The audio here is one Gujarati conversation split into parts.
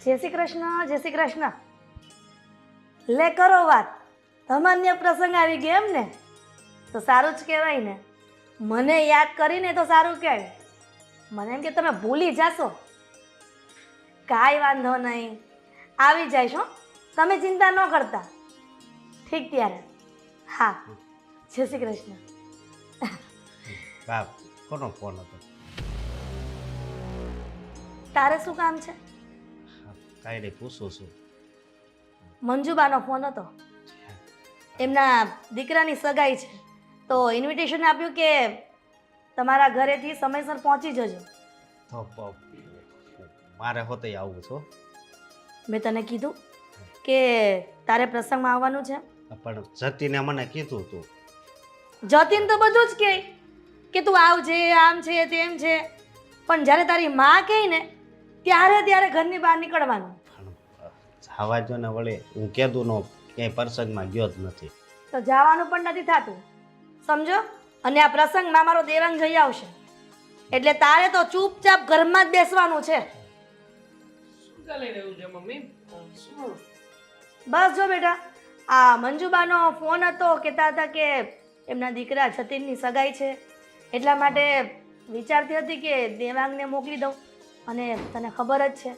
જય શ્રી કૃષ્ણ, જય શ્રી કૃષ્ણ. લે કરો વાત. સામાન્ય પ્રસંગ આવી ગયો એમ ને? તો સારું જ કહેવાય ને. મને યાદ કરીને તો સારું કહેવાય. મને એમ કે તમે ભૂલી જાશો. કાંઈ વાંધો નહીં, આવી જઈશ હો. તમે ચિંતા ન કરતા. ઠીક ત્યારે. હા, જય શ્રી કૃષ્ણ. બાપ કોનો ફોન હતો? તારે શું કામ છે? કાંઈ નહીં, પૂછું છું. મંજુબાનો ફોન હતો. એમના દીકરાની સગાઈ છે, તો ઇન્વિટેશન આપ્યું કે તમારા ઘરેથી સમયસર પહોંચી જજો. તો મારે હોતે આવવું છો, મેં તને કીધું કે તારે પ્રસંગમાં આવવાનું છે. પણ જતીને મને કીધું તું. જતીન તો બધું જ કહે કે તું આવજે, આમ છે તેમ છે, પણ જ્યારે તારી માં કહે ને ત્યારે ઘરની બહાર નીકળવાનું. પણ જવા જો ને, વળી હું કીધું નો ક્યાંય પ્રસંગમાં ગયો જ નથી. તો જવાનું પણ નથી થતું, સમજો. અને આ પ્રસંગમાં મારો દેરાંગ જઈ આવશે, એટલે તારે તો ચૂપચાપ ઘરમાં જ બેસવાનું છે. શું ચાલી રહ્યું છે મમ્મી? શું? બસ જો બેટા, આ મંજુબાનો ફોન હતો, કહેતા હતા કે એમના દીકરા જતીનની સગાઈ છે, એટલા માટે વિચારતી હતી કે દેવાંગને મોકલી દઉં. અને તને ખબર જ છે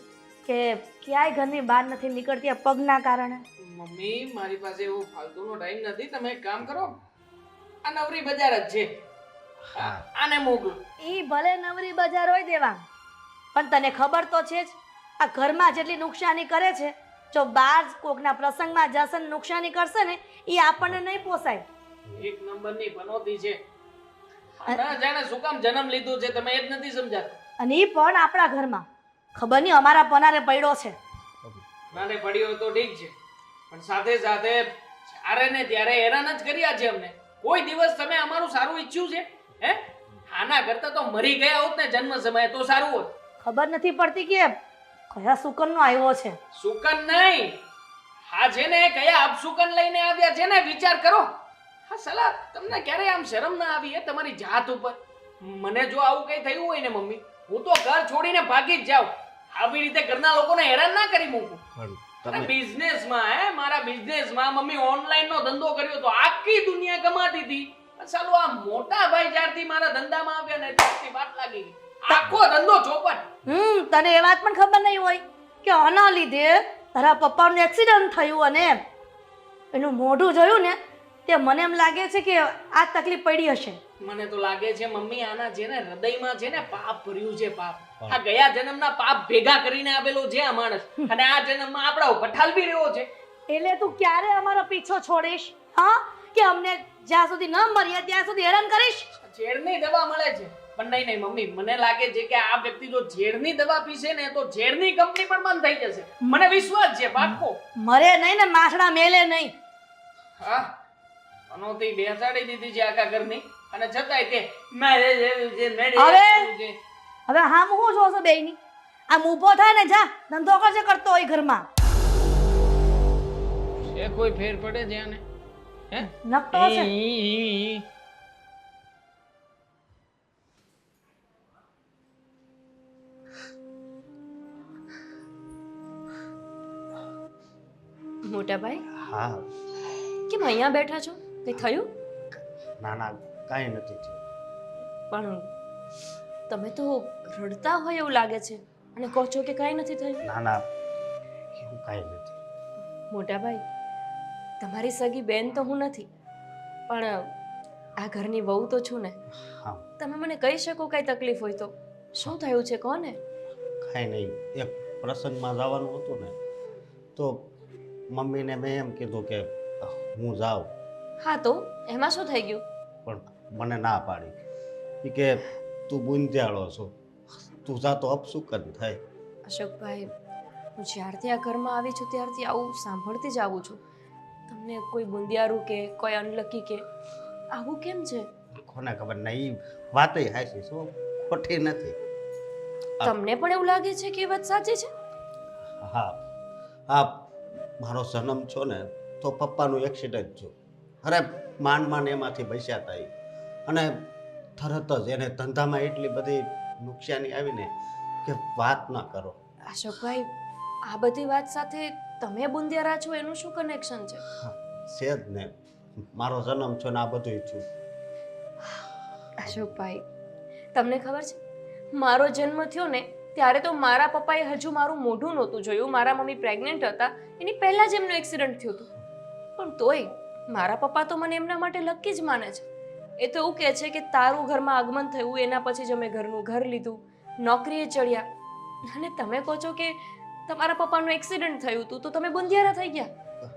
કે ક્યાંય ઘરની બહાર નથી નીકળતી આ પગના કારણે. મમ્મી, મારી પાસે એવો ફાલતુનો ટાઈમ નથી. તમે એક કામ કરો, આ નવરી બજાર જ છે, આને મોકલો. એ ભલે નવરી બજાર હોય દેવાંગ, પણ તને ખબર તો છે જ આ ઘરમાં જેટલી નુકસાની કરે છે, જો બહાર કોકના પ્રસંગમાં જશે ને નુકસાની કરશે ને, એ આપણને નહીં પોસાય. એક નંબરની પનોતી છે. ના જાણે શું કામ જન્મ લીધો છે, તમે એ જ નથી સમજાતા. અને એ પણ આપણા ઘરમાં, ખબર નહીં અમારા પનારે પડ્યો છે. નાને પડ્યો તો ઠીક છે, પણ સાથે સાથે જ્યારે ને ત્યારે હેરાન જ કર્યા છે અમને. કોઈ દિવસ તમે અમારું સારું ઈચ્છ્યું છે? હે? આના કરતા તો મરી ગયા હોત ને જન્મ સમયે તો સારું હોત. ખબર નથી પડતી કે કયા સુકનનો આવ્યો છે. સુકન નહીં, હા છે ને, કયા અપસુકન લઈને આવ્યા છે ને, વિચાર કરો. હા સલાહ, તમને ક્યારે આમ શરમ ના આવી હે તમારી જાત ઉપર? મને જો આવું કઈ થયું હોય ને મમ્મી, હું તો ઘર છોડીને ભાગી જ જાઉં. આવી રીતે ઘરના લોકોને હેરાન ના કરી મૂકું. પણ બિઝનેસમાં મારા બિઝનેસમાં મમ્મી ઓનલાઈન નો ધંધો કર્યો તો આખી દુનિયા કમાતી હતી. ચાલો આ મોટા ભાઈ જ્યારથી મારા ધંધામાં આવ્યા ને ત્યારથી વાત લાગી ગઈ. આખો ધંધો ચોપટ. તને એ વાત પણ ખબર નહીં હોય કે આના લીધે તારા પપ્પાનું એક્સિડન્ટ થયું અને એનું મોઢું જોયું ને તે મને એમ લાગે છે કે આ તકલીફ પડી હશે. મને તો લાગે છે મમ્મી આના છે ને હૃદયમાં છે ને પાપ ભર્યું છે. પાપ આ ગયા જન્મના પાપ ભેગા કરીને આવેલો છે આ માણસ, અને આ જન્મમાં આપણા ઉપર ઠાલવી રહ્યો છે. એટલે તું ક્યારે અમારો પીછો છોડીશ? હા, કે અમને જ્યાં સુધી ન મરીએ ત્યાં સુધી હેરાન કરીશ? ઝેરની દવા મળે છે, પણ નહીં મમ્મી, મને લાગે છે કે આ વ્યક્તિ જો ઝેરની દવા પીશે ને તો ઝેરની કંપની પણ બંધ થઈ જશે. મને વિશ્વાસ છે પાક્કો. મરે નહીં ને માછડા મેલે નહીં. હા, અનોથી બેસાડી દીધી છે આખા ઘરની, અને છતાંય તે મારે જેવું છે, મેરે જેવું છે. હવે હામ હું જોશો બેયની? આમ ઊભો થાય ને જા, ધંધો કરજે કરતો હોય ઘરમાં. એ કોઈ ફેર પડે છે આને? હે? નકટો છે. મોટા ભાઈ, હા. કેમ અહીંયા બેઠા છો? કંઈ થયું? ના ના, કાંઈ નથી થયું. પણ તમે તો રડતા હોય એવું લાગે છે અને કહો છો કે કાંઈ નથી થયું. ના ના, એવું કાંઈ નથી. મોટા ભાઈ, તમારી સગી બેન તો હું નથી, પણ આ ઘરની વહુ તો છું ને. હા. તમે મને કહી શકો કાંઈ તકલીફ હોય તો? શું થયું છે કહો ને. કાંઈ નહીં, એક પ્રસંગમાં જવાનું હતું ને, તો મમ્મીને મેં એમ કીધું કે હું જાઉં, હા, તો એમાં શું થઈ ગયું? પણ મને ના પાડી. એ કે તું બુંદિયાળો છો, તું જા તો અપસુકન થાય. અશોકભાઈ, હું જ્યારથી આ ઘરમાં આવી છું ત્યારથી આવું સાંભળતી જ આવું છું. તમને કોઈ બુંદિયારું કે કોઈ અનલકી કે આવું કેમ છે? કોને ખબર નહીં, વાતય હાચી શું, ખોટી નથી. તમને પણ એવું લાગે છે કે એ વાત સાચી છે? હા, હા, મારો જન્મ છો ને તો પપ્પાનું એક્સિડન્ટ થયું. અરે માંડ એમાંથી બચ્યા હતા એ, અને તરત જ એને ધંધામાં એટલી બધી નુકસાની આવી ને કે વાત ના કરો. અશોકભાઈ, આ બધી વાત સાથે તમે બુંદિયારા છો એનું શું કનેક્શન છે? હા, છે જ ને, મારો જન્મ છો ને આ બધું છું. અશોકભાઈ, તમને ખબર છે મારો જન્મ થયો ને ત્યારે તો મારા પપ્પાએ હજુ મારું મોઢું નહોતું જોયું. મારા મમ્મી પ્રેગ્નન્ટ હતા એની પહેલા જ એમનું એક્સિડન્ટ થયું હતું. પણ તોય મારા પપ્પા તો મને એમના માટે લકી જ માને છે. એ તો એવું કહે છે કે તારું ઘરમાં આગમન થયું એના પછી જ અમે ઘરનું ઘર લીધું, નોકરીએ ચડ્યા. અને તમે કહો છો કે તમારા પપ્પાનું એક્સિડન્ટ થયું હતું તો તમે બુંદિયારા થઈ ગયા.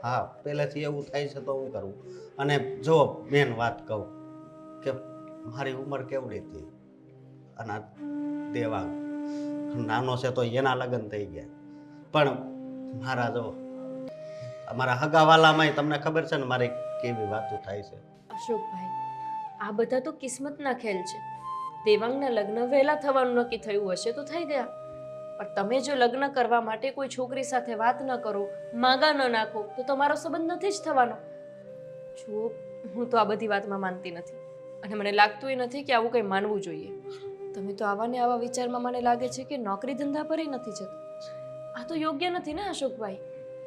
હા, પહેલેથી એવું થાય છે તો હું કરું. અને જો મેન વાત કહું કે મારી ઉંમર કેવડી હતી અને આ દેવાંગ નાનો છે તો એના લગ્ન થઈ ગયા. પણ મારા જો અમારા હગાવાલામાંય તમને ખબર છે ને મારી કેવી વાતો થાય છે. અશોકભાઈ, આ બધા તો કિસ્મતના ખેલ છે. દેવાંગના લગ્ન વહેલા થવાનું નક્કી થયું હશે તો થઈ ગયા. પણ તમે જો લગ્ન કરવા માટે કોઈ છોકરી સાથે વાત ન કરો, માંગા ન નાખો તો તમારો સંબંધ નથી જ થવાનો. જુઓ, હું તો આ બધી વાતમાં માનતી નથી અને મને લાગતું નથી કે આવું કંઈ માનવું જોઈએ. તમે તો આવા ને આવા વિચારમાં મને લાગે છે કે નોકરી ધંધા પર નથી જતા. આ તો યોગ્ય નથી ને અશોકભાઈ?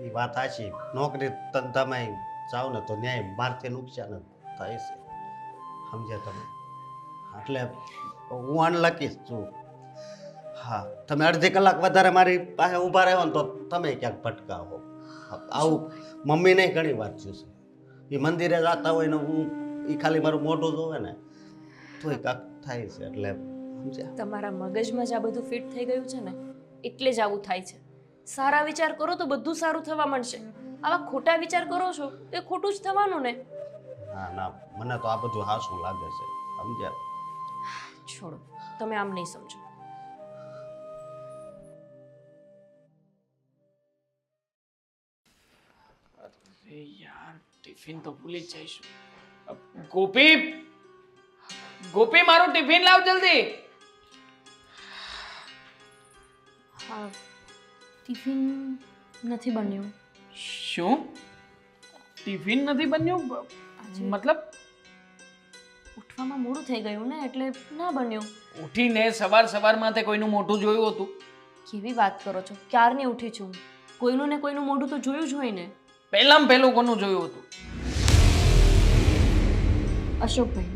એ વાત સાચી. નોકરી ધંધામાં જાઓ ને તો ન્યાય મારથી નુકસાન જ થાય છે, સમજ્યા તમે? એટલે હું અનલકી છું. હા, તમે અડધી કલાક વધારે મારી પાસે ઊભા રહ્યો ને તો તમે ક્યાંક ભટકાવો. આવું મમ્મીને ઘણી વાત છે. એ મંદિરે જતા હોય ને હું એ ખાલી મારું મોઢું જોવે ને તોય કાંક થાય છે. એટલે સમજ્યા? તમારા મગજમાં જ આ બધું ફિટ થઈ ગયું છે ને એટલે જ આવું થાય છે. સારા વિચાર કરો તો બધું સારું થવા માંડશે. આવા ખોટા વિચાર કરો છો તો એ ખોટું જ થવાનું ને. ના ના, મને તો આ બધું હાસું લાગે છે, સમજ્યા? છોડો, તમે આમ નહીં સમજો. અરે યાર, ટિફિન તો ભૂલી જ જઈશું. ગોપી, ગોપી, મારું ટિફિન લાવ જલ્દી. હા, ટિફિન નથી બન્યું. શું? ટિફિન નથી બન્યું? મતલબ ઉઠવામાં મોડું થઈ ગયું ને એટલે ના બન્યું. ઉઠીને સવાર સવારમાં તે કોઈનું મોઢું જોયું હતું? કેવી વાત કરો છો? ક્યારની ઉઠી છું. કોઈનું ને કોઈનું મોઢું તો જોયું જ હોય ને. પહેલામાં પહેલું કોનું જોયું હતું? અશોકભાઈ.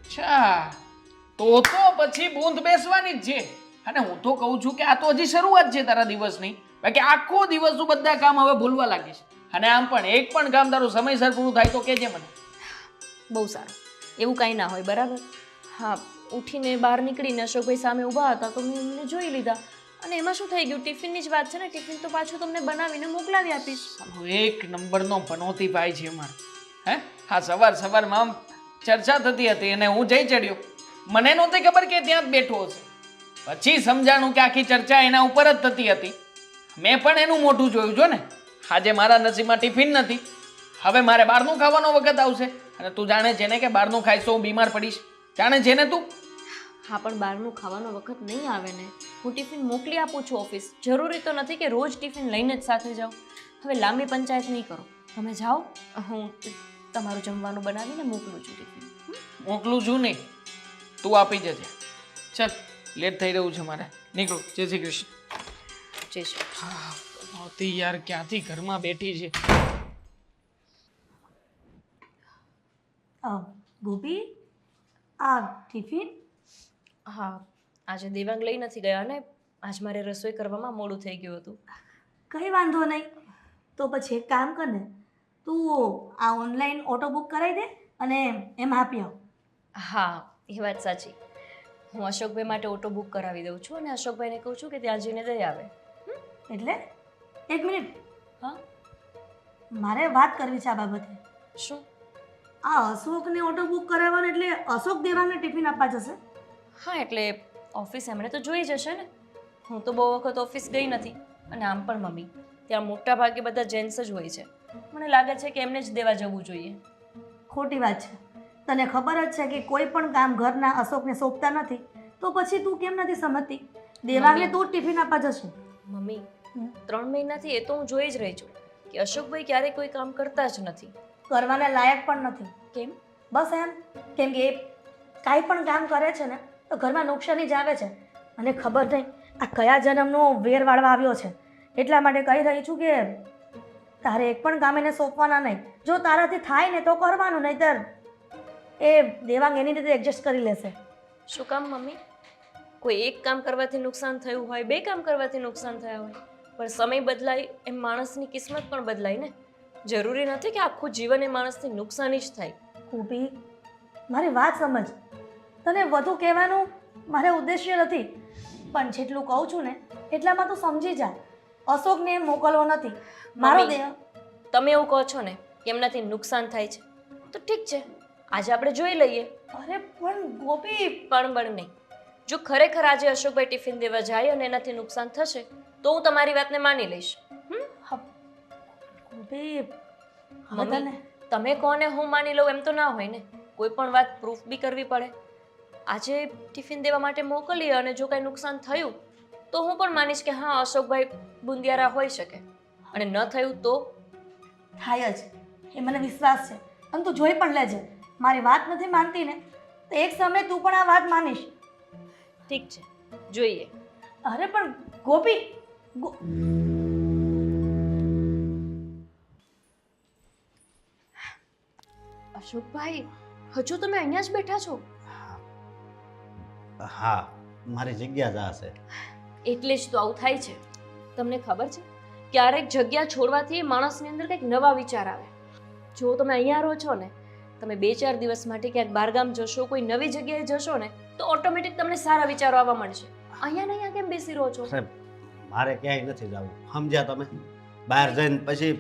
અચ્છા, તો પછી બૂંદ બેસવાની જ છે. અને હું તો કહું છું કે આ તો હજી શરૂઆત છે તારા દિવસની. બાકી આખો દિવસ તું બધા કામ હવે ભૂલવા લાગીશ. અને આમ પણ એક પણ કામ તારું સમયસર પૂરું થાય તો કહેજે મને. બહુ સારું. એવું કાંઈ ના હોય, બરાબર? હા, ઉઠીને બહાર નીકળીને અશોકભાઈ સામે ઊભા હતા તો મેં એમને જોઈ લીધા. અને એમાં શું થઈ ગયું? ટિફિનની જ વાત છે ને. ટિફિન તો પાછું તમને બનાવીને મોકલાવી આપીશ. એક નંબરનો પનોતી ભાઈ છે મારો. હે, હા, સવારમાં ચર્ચા થતી હતી અને હું જઈ ચડ્યો. મને નહોતી ખબર કે ત્યાં જ બેઠો હશે. પછી સમજાણું કે આખી ચર્ચા એના ઉપર જ થતી હતી. મેં પણ એનું મોઢું જોયું છો ને. આજે મારા નસીબમાં ટિફિન નથી. હવે મારે બહારનું ખાવાનો વખત આવશે. અને તું જાણે છે ને કે બહારનું ખાઈશ તો હું બીમાર પડીશ. જાણે છે ને તું? હા, પણ બહારનું ખાવાનો વખત નહીં આવે ને. હું ટિફિન મોકલી આપું છું ઓફિસ. જરૂરી તો નથી કે રોજ ટિફિન લઈને જ સાથે જાઉં. હવે લાંબી પંચાયત નહીં કરો. તમે જાઓ, હું તમારું જમવાનું બનાવીને મોકલું છું ટિફિન. મોકલું છું નહીં, તું આપી જજે. ચાલ, લેટ થઈ રહ્યું છે મારે. નીકળો. જય શ્રી કૃષ્ણ. જય શ્રી નહોતી યાર, ક્યાંથી ઘરમાં બેઠી છે. ગોપી, આ ટિફિન? હા, આજે દેવાંગ લઈ નથી ગયા ને આજ મારે રસોઈ કરવામાં મોડું થઈ ગયું હતું. કંઈ વાંધો નહીં. તો પછી એક કામ કર ને, તું આ ઓનલાઈન ઓટો બુક કરાવી દે અને એમ આપી આવ. હા, એ વાત સાચી. હું અશોકભાઈ માટે ઓટો બુક કરાવી દઉં છું અને અશોકભાઈને કહું છું કે ત્યાં જઈને દઈ આવે. એટલે એક મિનિટ, હા, મારે વાત કરવી છે આ બાબતે. શું? આ અશોકને ઓટો બુક કરાવવાનો એટલે અશોક દેવાંગને ટિફિન આપવા જશે? હા, એટલે ઓફિસ એમણે તો જોઈ જશે ને. હું તો બહુ વખત ઓફિસ ગઈ નથી. અને આમ પણ મમ્મી, ત્યાં મોટા ભાગે બધા જેન્ટ્સ જ હોય છે. મને લાગે છે કે એમને જ દેવા જવું જોઈએ. ખોટી વાત છે. તને ખબર જ છે કે કોઈ પણ કામ ઘરના અશોકને સોંપતા નથી, તો પછી તું કેમ નથી સમજતી? દેવાંગને તું જ ટિફિન આપવા જશે. મમ્મી, 3 મહિનાથી એ તો હું જોઈ જ રહી છું કે અશોકભાઈ ક્યારેય કોઈ કામ કરતા જ નથી. કરવાના લાયક પણ નથી. કેમ? બસ એમ. કેમ કે એ કાંઈ પણ કામ કરે છે ને તો ઘરમાં નુકસાની જ આવે છે. અને ખબર નહીં આ કયા જન્મનો વેર વાળવા આવ્યો છે એટલા માટે કહી રહી છું કે તારે એક પણ કામ એને સોંપવાના નહીં. જો તારાથી થાય ને તો કરવાનું, નહીંતર એ દેવાંગ એની રીતે એડજસ્ટ કરી લેશે. શું કામ મમ્મી? કોઈ એક કામ કરવાથી નુકસાન થયું હોય, બે કામ કરવાથી નુકસાન થયા હોય, પણ સમય બદલાય એમ માણસની કિસ્મત પણ બદલાય ને. જરૂરી નથી કે આખું જીવન એ માણસની નુકસાની જ થાય. ગોપી, મારી વાત સમજ. તને વધુ કહેવાનું મારે ઉદ્દેશ્ય નથી, પણ જેટલું કહું છું ને એટલામાં તું સમજી જા. અશોકને મોકલવો નથી મારો મમ્મી, દેહ. તમે એવું કહો છો ને કે એમનાથી નુકસાન થાય છે, તો ઠીક છે, આજે આપણે જોઈ લઈએ. અરે પણ ગોપી, પણ નહીં. જો ખરેખર આજે અશોકભાઈ ટિફિન દેવા જાય અને એનાથી નુકસાન થશે તો હું તમારી વાતને માની લઈશ. ગોપી હવે મમ્મી, તને તમે કોને હું માની લઉં એમ તો ના હોય ને. કોઈ પણ વાત પ્રૂફ બી કરવી પડે. આજે ટિફિન દેવા માટે મોકલીએ અને જો કાંઈ નુકસાન થયું તો હું પણ માનીશ કે હા અશોકભાઈ બુંદિયારા હોઈ શકે, અને ન થયું તો થાય જ, એ મને વિશ્વાસ છે. અને તું જોઈ પણ લેજે. મારી વાત નથી માનતી ને તો એક સમયે તું પણ આ વાત માનીશ. ઠીક છે, જોઈએ. અરે પણ ગોપી, અશોકભાઈ, હજુ તમે અહીંયા જ બેઠા છો? હા, મારી જગ્યા જ આ છે. એટલે જ તો આવું થાય છે. તમને ખબર છે, ક્યારેક જગ્યા છોડવાથી માણસની અંદર કંઈક નવા વિચાર આવે. જો તમે અહીંયા રહો છો ને, તમે 2-4 દિવસ માટે ક્યાંક બહારગામ જશો, કોઈ નવી જગ્યાએ જશો ને, તો ઓટોમેટિક તમને સારા વિચારો આવવા મળશે. અહીંયા ને અહીંયા કેમ બેસી રહો છો? સાહેબ, મારે ક્યાંય નથી જવું, સમજ્યા તમે? બહાર જઈને પછી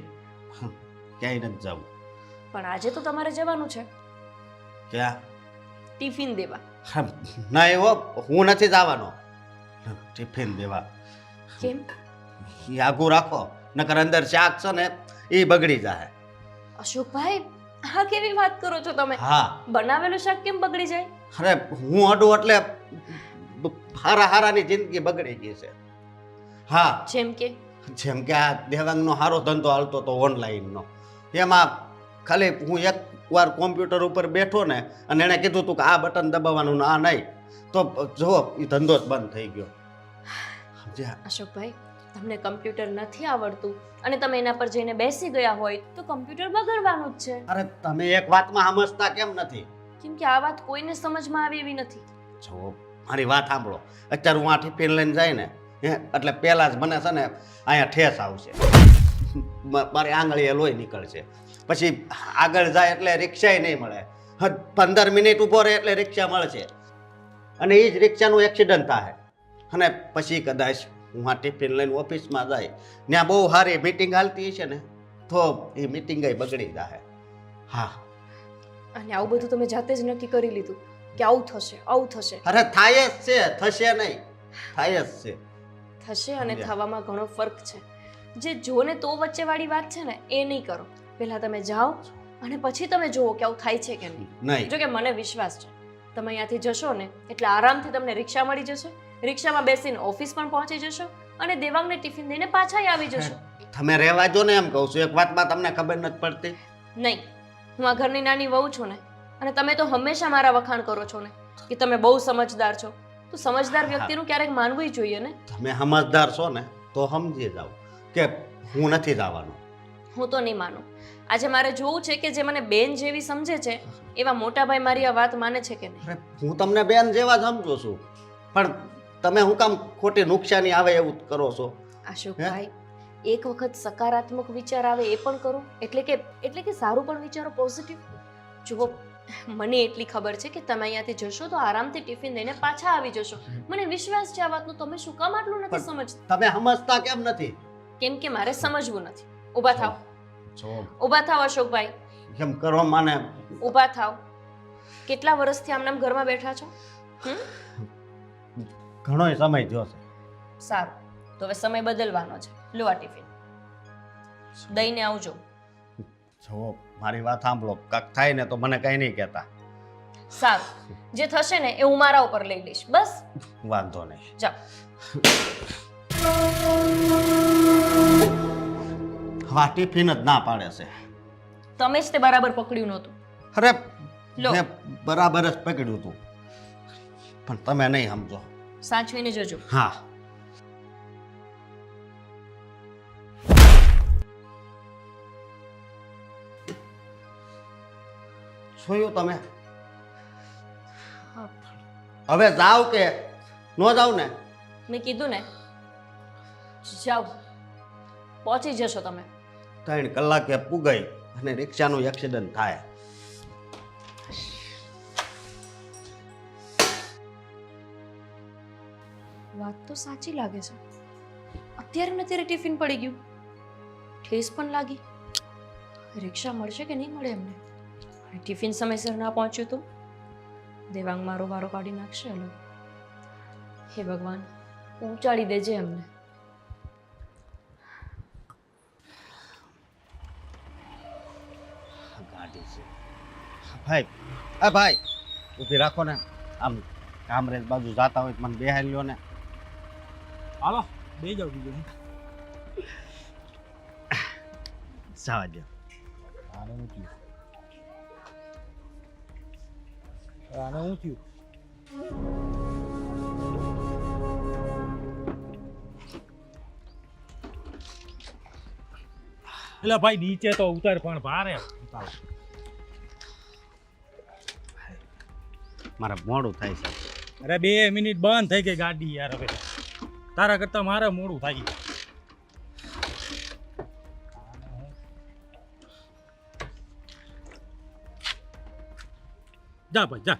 ક્યાંય નથી જવું. પણ આજે તો તમારે જવાનું છે ક્યાં? ટિફિન દેવા. ના એવો હું નથી જવાનો ટિફિન દેવા. કેમ? એ આગું રાખો, નકર અંદર શાક છે ને એ બગડી જાય. અશોકભાઈ, હા કેવી વાત કરો છો તમે? હા, બનાવેલું શાક કેમ બગડી જાય? અરે હું અડું એટલે હારાની જિંદગી બગડી ગઈ છે. હા, જેમ કે જેમ કે આ દેવાંગનો સારો ધંધો હાલતો હતો ઓનલાઈનનો, એમાં ખાલી હું એક વાર કોમ્પ્યુટર ઉપર બેઠો ને અને એણે કીધું હતું કે આ બટન દબાવવાનું ને આ નહીં, તો જુઓ એ ધંધો જ બંધ થઈ ગયો. સમજ્યા? અશોકભાઈ, તમને કમ્પ્યુટર નથી આવડતું અને તમે એના પર જઈને બેસી ગયા હોય તો કમ્પ્યુટર બગડવાનું જ છે. અરે તમે એક વાતમાં સમજતા કેમ નથી? કેમ કે આ વાત કોઈને સમજમાં આવે એવી નથી. જો મારી વાત સાંભળો, અત્યારે હું આ ટિફિન લઈને જાય ને એટલે પહેલાં જ મને છે ને અહીંયા ઠેસ આવશે, મારી આંગળીએ લોહી નીકળશે. પછી આગળ જાય એટલે રિક્ષાય નહીં મળે. 15 મિનિટ ઊભો રહે એટલે રિક્ષા મળશે અને એ જ રિક્ષાનું એક્સિડન્ટ થાય. અને પછી કદાચ હું આ ટિફિન લઈને ઓફિસમાં જાય, ત્યાં બહુ સારી મિટિંગ હાલતી છે ને તો એ મિટિંગ બગડી જાય. હા, અને આવું બધું તમે જાતે જ નક્કી કરી લીધું કે આવું થશે, આવું થશે. અરે થાય જ છે, થશે નહીં, થાય જ છે. થશે અને થવામાં ઘણો ફરક છે. જે જો ને તો વચ્ચેવાળી વાત છે ને એ નહીં કરો. પહેલા તમે જાઓ અને પછી તમે જુઓ કે આવું થાય છે કે નહીં. નહીં, જો કે મને વિશ્વાસ છે તમે અહીંયાથી જશો ને એટલે આરામથી તમને રિક્ષા મળી જશે, રિક્ષામાં બેસીને ઓફિસ પણ પહોંચી જશો અને દેવાંગને ટિફિન દઈને પાછા આવી જશો. તમે રહેવા જો ને, એમ કહું છું. એક વાતમાં તમને ખબર નથી પડતી. નહીં, હું આ ઘરની નાની વહુ છું ને, અને તમે તો હંમેશા મારા વખાણ કરો છો ને કે તમે બહુ સમજદાર છો. તો સમજદાર વ્યક્તિનું ક્યારેક માનવું જોઈએ ને. તમે સમજદાર છો ને તો સમજી જાઓ કે હું નથી જવાનો. હું તો નહીં માનું. આજે મારે જોવું છે કે જે મને બેન જેવી સમજે છે એવા મોટા ભાઈ મારી આ વાત માને છે કે નહીં. અરે હું તમને બેન જેવા જ સમજુ છું, પણ તમે હું કામ ખોટી નુકસાની આવે એવું કરો છો? અશોકભાઈ, એક વખત સકારાત્મક વિચાર આવે એ પણ કરો, એટલે કે સારું પણ વિચારો, પોઝિટિવ. જુઓ, મને એટલી ખબર છે કે તમે અહીંયાથી જશો તો આરામથી ટિફિન લઈને પાછા આવી જશો. મને વિશ્વાસ છે આ વાતનો. તમે શું કામ આટલું નથી સમજતા? તમે સમજતા કેમ નથી? કેમ કે મારે સમજવું નથી. ઊભા થાવ, છો ઊભા થાવ અશોકભાઈ, કેમ કરો માને? ઊભા થાવ. કેટલા વર્ષથી આમનામ ઘરમાં બેઠા છો? ઘણો સમય થયો છે. સારું, તો હવે સમય બદલવાનો છે. લો આ ટિફિન દઈને આવજો. જો મારી વાત સાંભળો, કાંક થાય ને તો મને કઈ નહીં કહેતા. સારું, જે થશે ને એ હું મારા ઉપર લઈ લઈશ. બસ વાંધો નહીં. જાઓ. હા, ટિફિન જ ના પાડે છે. તમે જ તે બરાબર પકડ્યું નહોતું. અરે લો. મેં બરાબર જ પકડ્યું હતું, પણ તમે નહીં સમજો. સાચવીને જજો. હા, જોયું તમે? હા, હવે જાવ કે ન જાવ ને? મેં કીધું ને, જાઓ, પહોંચી જશો તમે. 3 કલાકે પૂગાઈ અને રિક્ષાનું એક્સિડન્ટ થાય. વાત તો સાચી લાગે છે. અત્યારે ને અત્યારે ટિફિન પડી ગયું, ઠેસ પણ લાગી. રિક્ષા મળશે કે નહીં મળે એમને? અને ટિફિન સમયસર ના પહોંચ્યું તો દેવાંગ મારો વારો કાઢી નાખશે. હલો, હે ભગવાન, પહોંચાડી દેજે એમને. ગાડી છે ભાઈ. ભાઈ ઊભી રાખો ને. આમ કામરેજ બાજુ જાતા હોય તો મને બેહારી લ્યો ને. હાલો બે જાવ બીજું જવા દો. આને હું થયું આને હું થયું એટલે ભાઈ નીચે તો ઉતાર પણ ભારે ઉતાર. મારે મોડું થાય છે. અરે 2 મિનિટ બંધ થઈ ગઈ ગાડી યાર. હવે તારા કરતા મારે મોડું થાય. જા ભાઈ જા,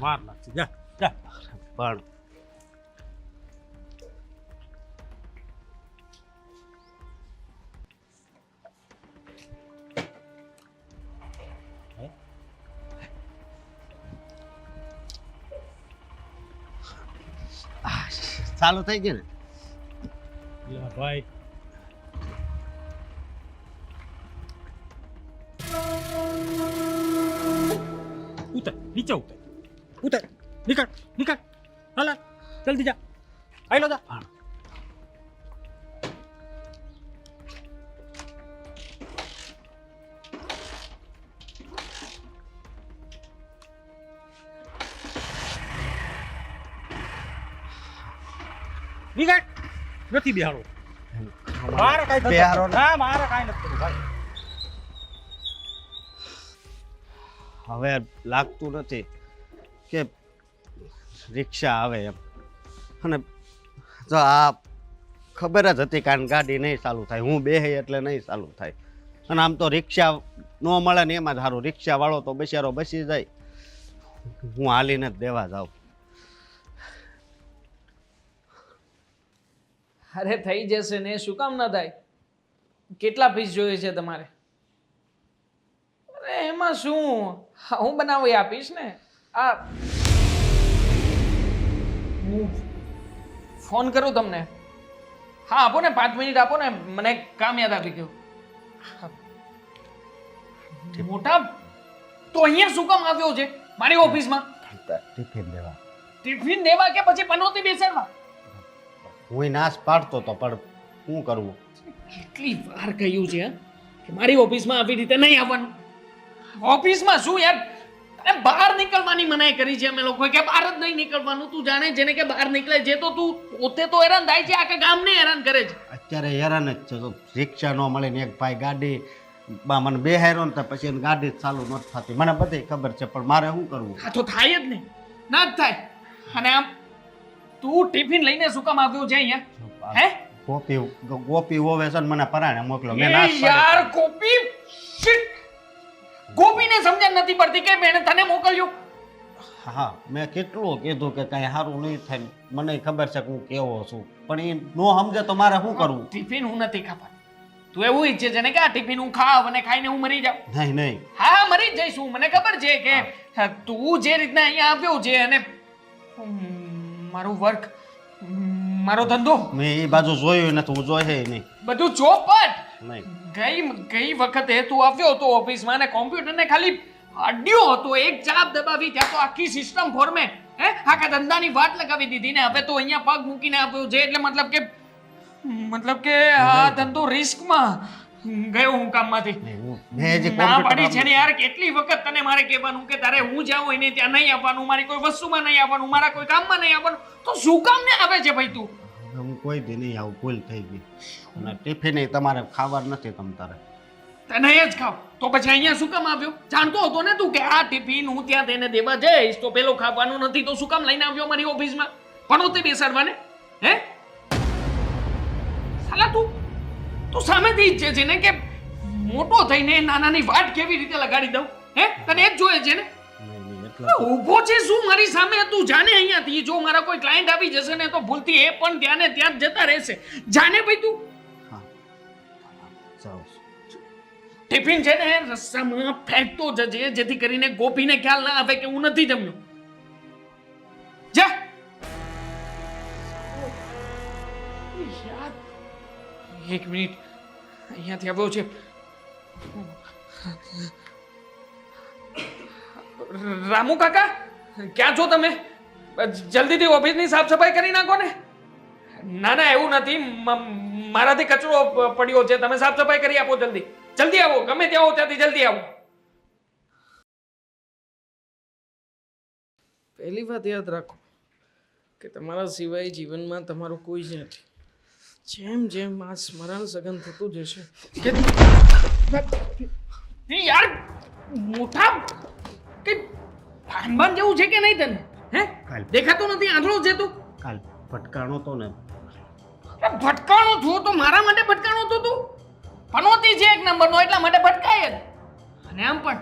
વાર લાગશે. જા જા. પણ ચાલુ થઈ ગયું ને? એટલે ભાઈ ઉતર, નીચે ઉતર, ઉતર, નીકળ નીકળ, હાલ જલ્દી જા, આયલો જા. નીકળ, નથી બેહાડો. મારે કાંઈ થતું બેહારો ને. ના, મારે કાંઈ નથી થતું ભાઈ. હવે લાગતું નથી કે રિક્ષા આવે એમ. અને જો આ ખબર જ હતી કારણ ગાડી નહીં ચાલુ થાય. હું બેહી એટલે નહીં ચાલુ થાય. અને આમ તો રિક્ષા ન મળે ને એમાં જ સારું. રિક્ષાવાળો તો બિચારો બસી જાય. હું હાલીને જ દેવા જાઉં. અરે થઈ જશે ને, શું કામ ના થાય? કેટલા પીસ જોઈએ છે તમારે? અરે એમાં શું, હું બનાવી આપીશ ને. આ હું ફોન કરું તમને. હા આપો ને, 5 મિનિટ આપો ને, મને કામ યાદ આવી ગયું. મોટા તો અહીંયા શું કામ આવ્યો છે મારી ઓફિસમાં? ટિફિન દેવા. ટિફિન દેવા કે પછી પનોતી બેસાડવા? હું નાશ પાડતો તો પણ શું કરવું? કેટલી વાર કહ્યું છે કે મારી ઓફિસમાં આવી રીતે નહીં આવવાનું. ઓફિસમાં શું યાર, અરે બહાર નીકળવાની મનાઈ કરી છે અમે લોકો કે બહાર જ નહીં નીકળવાનું. તું જાણે જેને કે બહાર નીકળે છે તો તું પોતે તો હેરાન થાય છે, આખા ગામને હેરાન કરે છે. અત્યારે હેરાન જ છે. તો રિક્ષા ન મળે ને એક ભાઈ ગાડી બા મને બેહાર્યો ને તો પછી એની ગાડી જ ચાલુ નથી થતી. મને બધી ખબર છે પણ મારે શું કરવું? આ તો થાય જ નહીં, ના જ થાય. અને આમ તું ટિફિન લઈને શું કામ આવ્યો છે અહીંયા? હે ગોપી હોવે છે ને મને પરાણે મોકલો. મેં ના એ યાર ગોપી, શિટ! ગોપીને સમજણ નથી પડતી કે મેં તને મોકલ્યો. હા મેં કેટલું કીધું કે કઈ સારું નહીં થાય. મને ખબર છે કે હું કેવો છું પણ એ નો સમજે તો મારે શું કરવું? ટિફિન હું નથી ખાવાનું. તું એવું ઈચ્છે છે ને કે આ ટિફિન હું ખાવ અને ખાઈને હું મરી જાઉં? નહીં નહીં. હા મરી જ જઈશ હું. મને ખબર છે કે તું જે રીતના અહીંયા આવ્યો છે અને મારું વર્ક, મારો ધંધો મેં એ બાજુ જોયું નથી. હું જોઈ નહીં બધું ચોપટ. નહીં. ગઈ વખતે તું આવ્યો હતો ઓફિસમાં અને કોમ્પ્યુટરને ખાલી અડ્યો હતો, એક ચાપ દબાવી ત્યાં તો આખી સિસ્ટમ ફોર્મેટ, આખા ધંધાની વાત લગાવી દીધી ને હવે તો અહીંયા પગ મૂકીને આવ્યો છે. એટલે મતલબ કે આ ધંધો રિસ્કમાં ગયો હું કામમાંથી. ના પાડી છે ને યાર, કેટલી વખત તને મારે કહેવાનું કે તારે હું જ્યાં હોય ને ત્યાં નહીં આવવાનું, મારી કોઈ વસ્તુમાં નહીં આવવાનું, મારા કોઈ કામમાં નહીં આવવાનું. તો શું કામ ને આવે છે ભાઈ તું? હું કોઈ દી નહીં આવું. ભૂલ થઈ ગઈ. અને ટિફિન તમારે ખાવા નથી તમ તારે. તને એ જ ખાવ તો પછી અહીંયા શું કામ આવ્યો? જાણતો હતો ને તું કે આ ટિફિન હું ત્યાં તેને દેવા જઈશ તો પેલો ખાવાનું નથી તો શું કામ લઈને આવ્યો મારી ઓફિસમાં પનોતી બેસાડવાને? હે સાલા તું સામેથી ઈચ્છે છે ને કે મોટો થઈને નાનાની વાટ કેવી રીતે લગાડી દઉં? હે તને એ જ જોઈએ છે ને? નહીં એટલે ઊભો છે શું મારી સામે? તું જાને અહીંયાથી. જો મારા કોઈ ક્લાયન્ટ આવી જશે ને તો ભૂલથી એ પણ ત્યાં ને ત્યાં જ જતા રહેશે. જાને ભાઈ તું. હા જાઉં છું. ટિફિન છે ને રસ્તામાં ફેંકતો જજે જેથી કરીને ગોપીને ખ્યાલ ના આવે કે હું નથી જમ્યો. જા. યાર, એક મિનિટ અહીંયાથી આવ્યો છે. રામુ કાકા ક્યાં છો તમે? જલ્દીથી ઓફિસની સાફ સફાઈ કરી નાખો ને. ના ના એવું નથી, મારાથી કચરો પડ્યો છે. તમે સાફ સફાઈ કરી આપો જલ્દી. જલ્દી આવો, ગમે ત્યાં હો ત્યાંથી જલ્દી આવો. પહેલી વાત યાદ રાખો કે તમારા સિવાય જીવનમાં તમારું કોઈ જ નથી. જેમ જેમ આ સ્મરણ સઘન થતું જશે કે યાર મોટા કે ભાનભાન જેવું છે કે નહીં તને? હે દેખાતું નથી? આંધળો છે તું? કાલ ભટકાણો તો ને. ભટકાણો છો તો મારા માટે ભટકાણો તો તું પનોતી છે એક નંબરનો એટલા માટે ભટકાય જ. અને આમ પણ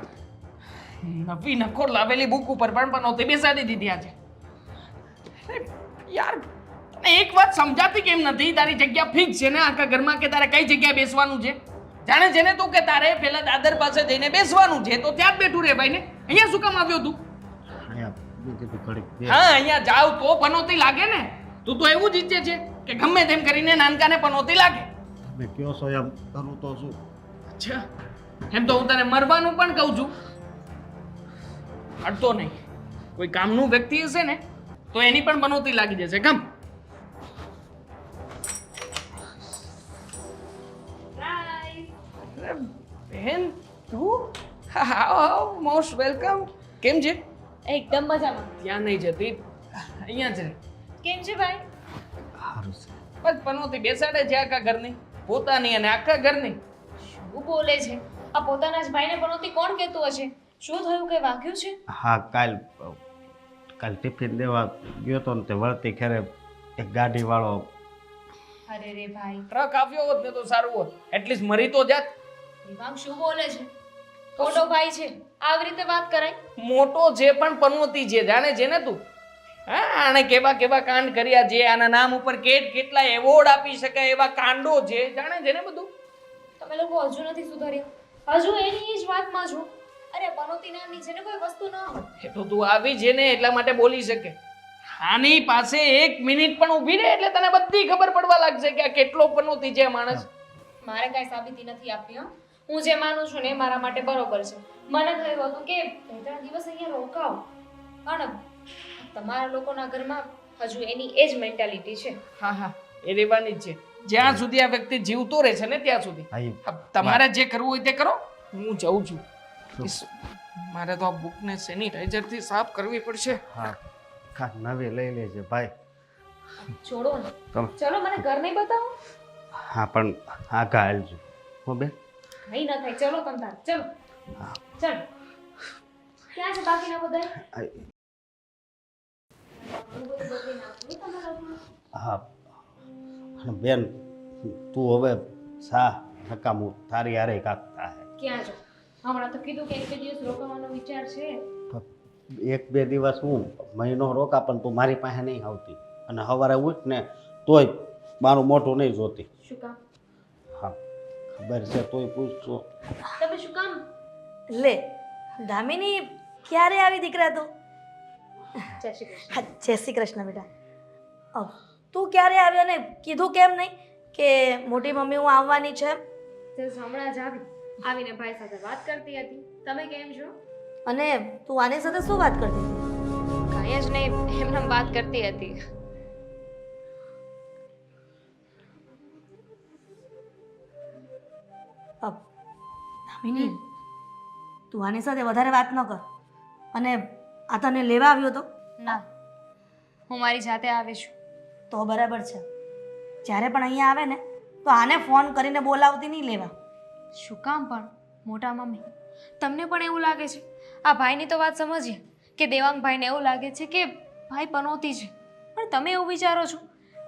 નવી નખોર લાવેલી બુક ઉપર પણ પનોતી બેસાડી દીધી આજે. યાર તને એક વાત સમજાતી કેમ નથી? તારી જગ્યા ફિક્સ છે ને આખા ઘરમાં કે તારે કઈ જગ્યાએ બેસવાનું છે? જાણે છે ને તું કે તારે પેલા દાદર પાસે જઈને બેસવાનું છે તો ત્યાં જ બેઠું રે ભાઈ ને. અહીંયા શું કામ આવ્યો તું? અહીંયા કીધું ઘડીક બેસ. હા અહીંયા જાવ તો પનોતી લાગે ને. તું તો એવું જ ઈચ્છે છે કે ગમે તેમ કરીને નાનકાને પનોતી લાગે. તમે કયો છો એમ કરું તો શું? અચ્છા એમ તો હું તને મરવાનું પણ કહું છું. અડતો નહીં. કોઈ કામનું વ્યક્તિ હશે ને તો એની પણ પનોતી લાગી જશે. ગમ બેન તું? How most welcome. કેમ છે? એકદમ મજામાં. ત્યાં નહીં જતી, અહીંયા જ રહે. કેમ છે ભાઈ? સારું છે. બસ પનોતી બેસાડે છે આખા ઘરની, પોતાની અને આખા ઘરની. શું બોલે છે? આ પોતાના જ ભાઈને પનોતી કોણ કહેતું હશે? શું થયું, કઈ વાગ્યું છે? હા કાલ ટિફિન દેવા ગયો તો ને તે વળતી ખેરે એક ગાડીવાળો. અરે રે ભાઈ, ટ્રક આવ્યો હોત ને તો સારું હોત. એટલીસ્ટ મરી તો જાત. દિમાગ શું બોલે છે? મોટો ભાઈ છે, આવી રીતે વાત કરાય? મોટો જે પણ પનોતી છે જાણે છે ને તું. હા આને કેવા કેવા કાંડ કર્યા છે, આના નામ ઉપર કેટલા એવોર્ડ આપી શકાય એવા કાંડો છે, જાણે છે ને બધું. તમે લોકો હજુ નથી સુધર્યા, હજુ એની જ વાતમાં છો. અરે પનોતી નામની છે ને કોઈ વસ્તુ ન હોય. એ તો તું આવી છે ને એટલા માટે બોલી શકે. આની પાસે એક મિનિટ પણ ઊભી રહે એટલે તને બધી ખબર પડવા લાગશે કે આ કેટલો પનોતી છે આ માણસ. મારે કાંઈ સાબિતી નથી આપવી. હું જે માનું છું ને એ મારા માટે બરોબર છે. મને થયું હતું કે 2-3 દિવસ અહીંયા રોકાવ, પણ તમારા લોકોના ઘરમાં હજુ એની એ જ મેન્ટાલિટી છે. હા હા એ રહેવાની જ છે જ્યાં સુધી આ વ્યક્તિ જીવતો રહે છે ને ત્યાં સુધી. હા, તમારે જે કરવું હોય તે કરો, હું જઉં છું. મારે તો આ બુકને સેનિટાઈઝરથી સાફ કરવી પડશે. હા નવી લઈ લેજે ભાઈ. છોડો ને, તમે ચલો મને ઘર નહીં બતાવો. હા પણ આગા હાલજો હો બેન. કઈ ના થાય, ચલો તમ તાર, ચલો હા ચલો. ક્યાં છે બાકીના બધા? હા અને બેન તું હવે સા નકામું તારી હારે કાક થાય. ક્યાં છો? હમણાં તો કીધું કે 1-2 દિવસ રોકાવાનો વિચાર છે. 1-2 દિવસ હું મહિનો રોકા પણ તું મારી પાસે નહીં આવતી અને સવારે ઉઠ ને તોય મારું મોઢું નહીં જોતી. શું કામ? હા ખબર છે તોય પૂછજો. તમે શું કામ? લે દામિની ક્યારે આવી દીકરા તું? જય શ્રી કૃષ્ણ. હા જય શ્રી કૃષ્ણ બેટા. તું ક્યારે આવ્યો ને કીધું કેમ નહીં કે મોટી મમ્મી હું આવવાની છે? જસ હમણાં જ આવીને ભાઈ સાથે વાત કરતી હતી. તમે કેમ છો? અને તું આની સાથે શું વાત કરતી હતી? કાંઈ જ નહીં, એમને વાત કરતી હતી. દામિની તું આની સાથે વધારે વાત ન કર. અને આ તને લેવા આવ્યો તો? ના, હું મારી જાતે આવી છું. તો બરાબર છે. જ્યારે પણ અહીંયા આવે ને તો આને ફોન કરીને બોલાવતી નહીં લેવા. શું કામ પણ? મોટા મમ્મી, તમને પણ એવું લાગે છે? આ ભાઈની તો વાત સમજીએ કે દેવાંગભાઈને એવું લાગે છે કે ભાઈ પનોતી છે, પણ તમે એવું વિચારો છો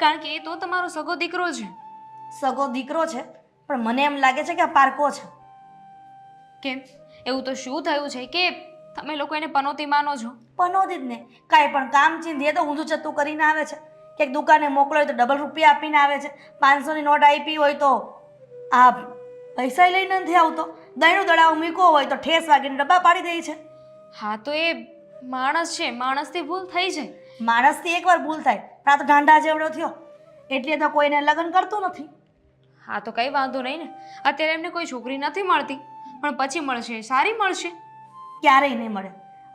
કારણ કે એ તો તમારો સગો દીકરો છે. સગો દીકરો છે, પણ મને એમ લાગે છે કે આ પારકો છે. કેમ? એવું તો શું થયું છે કે તમે લોકો એને પનોતી માનો છો? પનોતી જ ને, કાંઈ પણ કામ ચીંધીએ તો ઊંધું ચત્તું કરીને આવે છે. ક્યાંક દુકાને મોકલો હોય તો ડબલ રૂપિયા આપીને આવે છે. 500ની નોટ આપી હોય તો આ પૈસા લઈને નથી આવતો. દહીંનું દડાવ મૂક્યો હોય તો ઠેસ વાગીને ડબ્બા પાડી દે છે. હા તો એ માણસ છે, માણસથી ભૂલ થઈ જાય. માણસથી એકવાર ભૂલ થાય, પણ આ તો ગાંડા જેવડો થયો એટલે તો કોઈને લગ્ન કરતું નથી. હા તો કંઈ વાંધો નહીં ને, અત્યારે એમને કોઈ છોકરી નથી મળતી, પણ પછી મળશે, સારી મળશે. ક્યારેય નહીં મળે.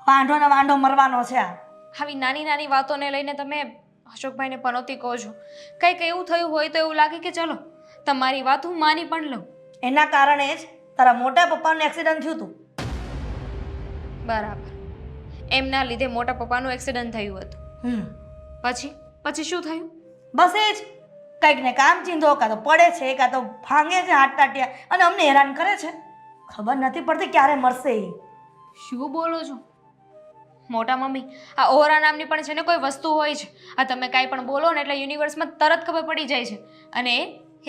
વાંઢો ને વાંઢો મરવાનો છે આ. આવી નાની નાની વાતોને લઈને તમે અશોકભાઈને પનોતી કહો છો. કંઈક એવું થયું હોય તો એવું લાગે કે ચલો તમારી વાત હું માની પણ લઉં. એના કારણે જ તારા મોટા પપ્પાનું એક્સિડન્ટ થયું હતું. બરાબર, એમના લીધે મોટા પપ્પાનું એક્સિડન્ટ થયું હતું. પછી શું થયું? બસ એ જ કંઈક ને કામ ચીંધો, કાં તો પડે છે, કાં તો ભાંગે છે હાથ ટાટિયા, અને અમને હેરાન કરે છે. ખબર નથી પડતી ક્યારે મરશે એ. શું બોલો છો મોટા મમ્મી? આ ઓરા નામની પણ છે ને કોઈ વસ્તુ હોય છે. આ તમે કાંઈ પણ બોલો ને એટલે યુનિવર્સમાં તરત ખબર પડી જાય છે, અને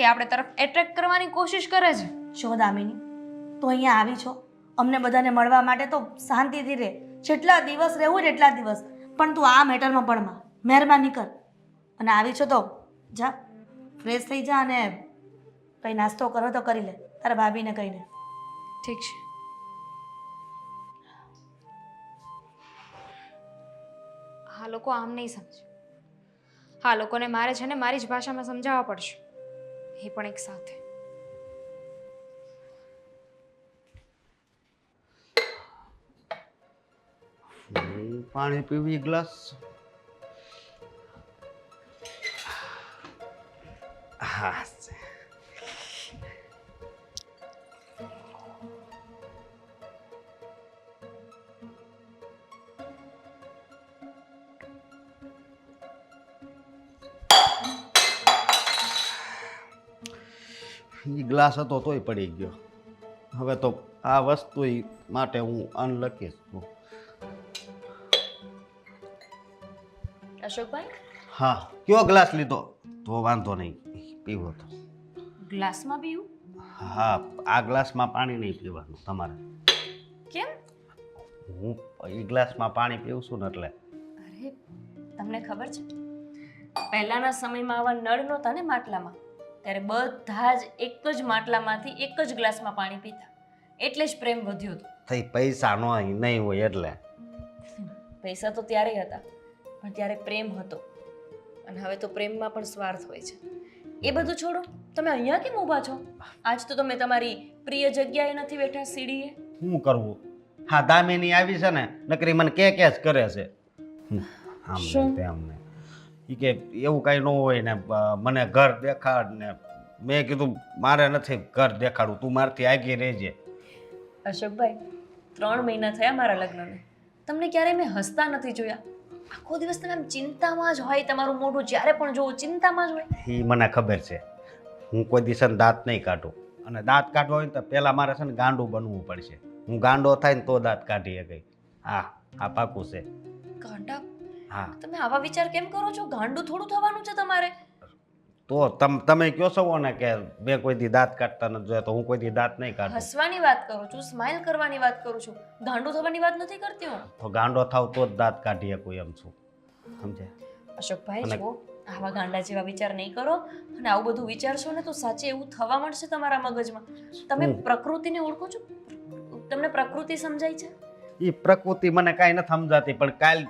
એ આપણે તરફ એટ્રેક્ટ કરવાની કોશિશ કરે છે. શો દામિની, તો અહીંયા આવી છો અમને બધાને મળવા માટે, તો શાંતિથી રહે. જેટલા દિવસ રહેવું ને એટલા દિવસ, પણ તું આ મેટરમાં પડમાં મહેરબાની કર. અને આવી છો તો જા ફ્રેશ થઈ જા, અને કંઈ નાસ્તો કરો તો કરી લે તારા ભાભીને કહીને. ઠીક છે. આ લોકો આમ નહીં સમજે. આ લોકોને મારે છે ને મારી જ ભાષામાં સમજાવવા પડશે, એ પણ એક સાથે. પાણી પીવી ગ્લાસ. હા એ ગ્લાસ હતો તોય પડી ગયો. હવે તો આ વસ્તુ માટે હું અનલકી છું. અશોકભાઈ, હા, કયો ગ્લાસ લીધો? તો વાંધો નહીં, પીવો તો. ગ્લાસમાં પીવું? હા, આ ગ્લાસમાં પાણી નહીં પીવાનું તમારે. કેમ? હું એ ગ્લાસમાં પાણી પીવું છું ને એટલે. અરે તમને ખબર છે, પહેલાના સમયમાં આવા નળ નહોતા ને માટલામાં, ત્યારે બધા જ એક જ માટલામાંથી એક જ ગ્લાસમાં પાણી પીતા, એટલે જ પ્રેમ વધ્યો હતો. થઈ પૈસા નહીં હોય એટલે. પૈસા તો ત્યારે હતા, પણ ત્યારે પ્રેમ હતો, અને હવે તો પ્રેમમાં પણ સ્વાર્થ હોય છે. એ બધું છોડો, તમે અહીંયા કેમ ઊભા છો? આજ તો તમે તમારી પ્રિય જગ્યાએ નથી બેઠા, સીડીએ. શું કરવું? હા, દામિની આવી છે ને, નકરી મને કે જ કરે છે. આમ ને તેમ ને. ઈ કે એવું કાંઈ ન હોય ને, મને ઘર દેખાડ ને. મેં કીધું મારે નથી ઘર દેખાડવું, તું મારથી આગી રહેજે. અશોકભાઈ, 3 મહિના થયા મારા લગ્નને, તમને ક્યારેય મેં હસતા નથી જોયા. આખો દિવસ તમે આમ ચિંતામાં જ હોય, તમારું મોઢું જ્યારે પણ જોવું ચિંતામાં જ હોય. એ મને ખબર છે. હું કોઈ દિવસ દાંત નહીં કાઢું, અને દાંત કાઢવા હોય ને તો પહેલાં મારે છે ને ગાંડું બનવું પડશે. હું ગાંડો થાય ને તો દાંત કાઢી શકે. હા, આ પાકું છે. ગાંડા? હા. તમે આવા વિચાર કેમ કરો છો? ગાંડું થોડું થવાનું છે તમારે. તો તમે કહો છો ને કે મેં કોઈ દી દાંત કાઢતા નથી જોયા, તો હું કોઈ દી દાંત નહીં કાઢું. હસવાની વાત કરું છું, સ્માઈલ કરવાની વાત કરું છું, ગાંડું થવાની વાત નથી કરતી હું. તો ગાંડો થાવ તો જ દાંત કાઢી શકું એમ છું, સમજે? અશોકભાઈ, જુઓ, આવા ગાંડા જેવા વિચાર નહીં કરો, અને આવું બધું વિચારશો ને તો સાચે એવું થવા મળશે તમારા મગજમાં. તમે પ્રકૃતિને ઓળખો છો? તમને પ્રકૃતિ સમજાય છે? એ પ્રકૃતિ મને કાંઈ નથી સમજાતી, પણ કાલ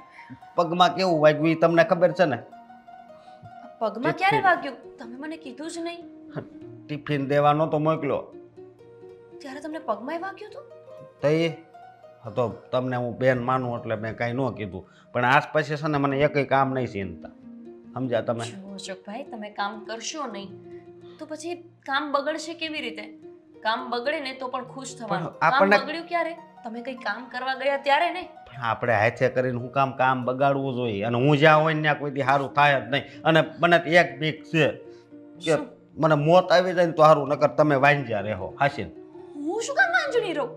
પગમાં કેવું વાગ્યું એ તમને ખબર છે ને? પગમાં ક્યારે વાગ્યું? તમે મને કીધું જ નહીં. ટિફિન દેવાનો તો મોકલો, ત્યારે તમને પગમાંય વાગ્યું હતું? તો એ તો તમને હું બેન માનું એટલે મેં કાંઈ ન કીધું, પણ આસ પછી છે ને મને એકય કામ નહીં ચિંતા, સમજ્યા તમે? જો અશોકભાઈ, તમે કામ કરશો નહીં તો પછી કામ બગડશે કેવી રીતે? કામ બગડે ને તો પણ ખુશ થવાનું. કામ બગડ્યું ક્યારે? તમે કંઈ કામ કરવા ગયા ત્યારે નહીં. આપણે હાથે કરીને હું કામ બગાડવું જોઈએ, અને હું જ્યાં હોય ને ત્યાં કોઈ દી સારું થાય જ નહીં. અને મને એક બીક છે કે મને મોત આવી જાય ને તો સારું, નકર તમે વાંજ્યા રહો. હાસીન હું શું કામ આંજણી રહું.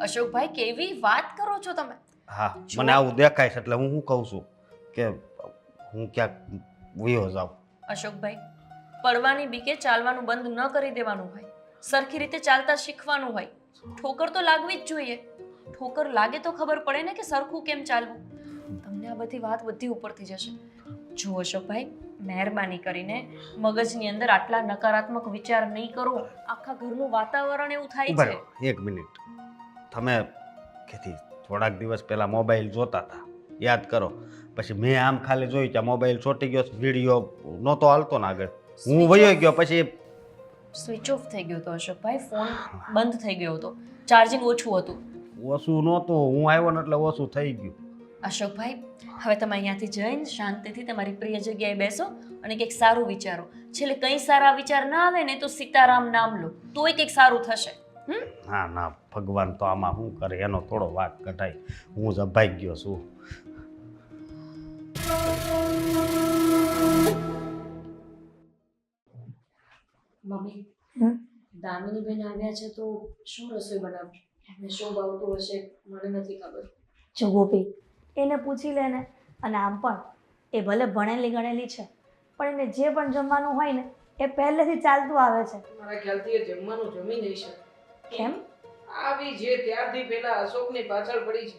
અશોકભાઈ કેવી વાત કરો છો તમે? હા મને આવું દેખાય છે એટલે હું શું કહું છું કે હું ક્યાંક વયો જાઉં. અશોકભાઈ, પડવાની બીકે ચાલવાનું બંધ ન કરી દેવાનું હોય. સરખી રીતે ચાલતા શીખવાનું હોય. ઠોકર તો લાગવી જ જોઈએ. ઠોકર લાગે તો ખબર પડે ને કે સરખું કેમ ચાલવું. તમને આ બધી વાત બધી ઉપરથી જશે. જો અશોકભાઈ, મહેરબાની કરીને મગજની અંદર આટલા નકારાત્મક વિચાર નહીં કરો. આખા ઘરનું વાતાવરણ એવું થાય ઉભા છે. રહો, એક મિનિટ. તમે કેથી થોડાક દિવસ પહેલા મોબાઈલ જોતા હતા યાદ કરો. પછી મેં આમ ખાલી જોયું કે મોબાઈલ ચોટી ગયો, વિડીયો નહોતો હાલતો ને આગળ, હું વયો ગયો. પછી સ્વિચ ઓફ થઈ ગયો હતો અશોકભાઈ. ફોન બંધ થઈ ગયો હતો. ચાર્જિંગ ઓછું હતું. ઓછું નહોતું, હું આવ્યો ને એટલે ઓછું થઈ ગયું. અશોકભાઈ, હવે તમે અહીંયાથી જઈને શાંતિથી તમારી પ્રિય જગ્યાએ બેસો અને કંઈક સારું વિચારો. છેલ્લે કંઈ સારા વિચાર ના આવે ને તો સીતારામ નામ લો, તોય કંઈક સારું થશે. ના ના, ભગવાન તો આમાં શું કરે એનો થોડો વાત કઢાય. હું જ અભાગ્યો છું. મમ્મી, હમ? દામિની બેન આવ્યા છે તો શું રસોઈ બનાવજો? એમને શું ભાવતું હશે મને નથી ખબર. જો ગોપી, એને પૂછી લે ને. અને આમ પણ એ ભલે ભણેલી ગણેલી છે, પણ એને જે પણ જમવાનું હોય ને એ પહેલેથી ચાલતું આવે છે. મારા ખ્યાલથી એ જમવાનું જમી નહીં શકે. કેમ? આવી જે ત્યારથી પેલા અશોકની પાછળ પડી છે.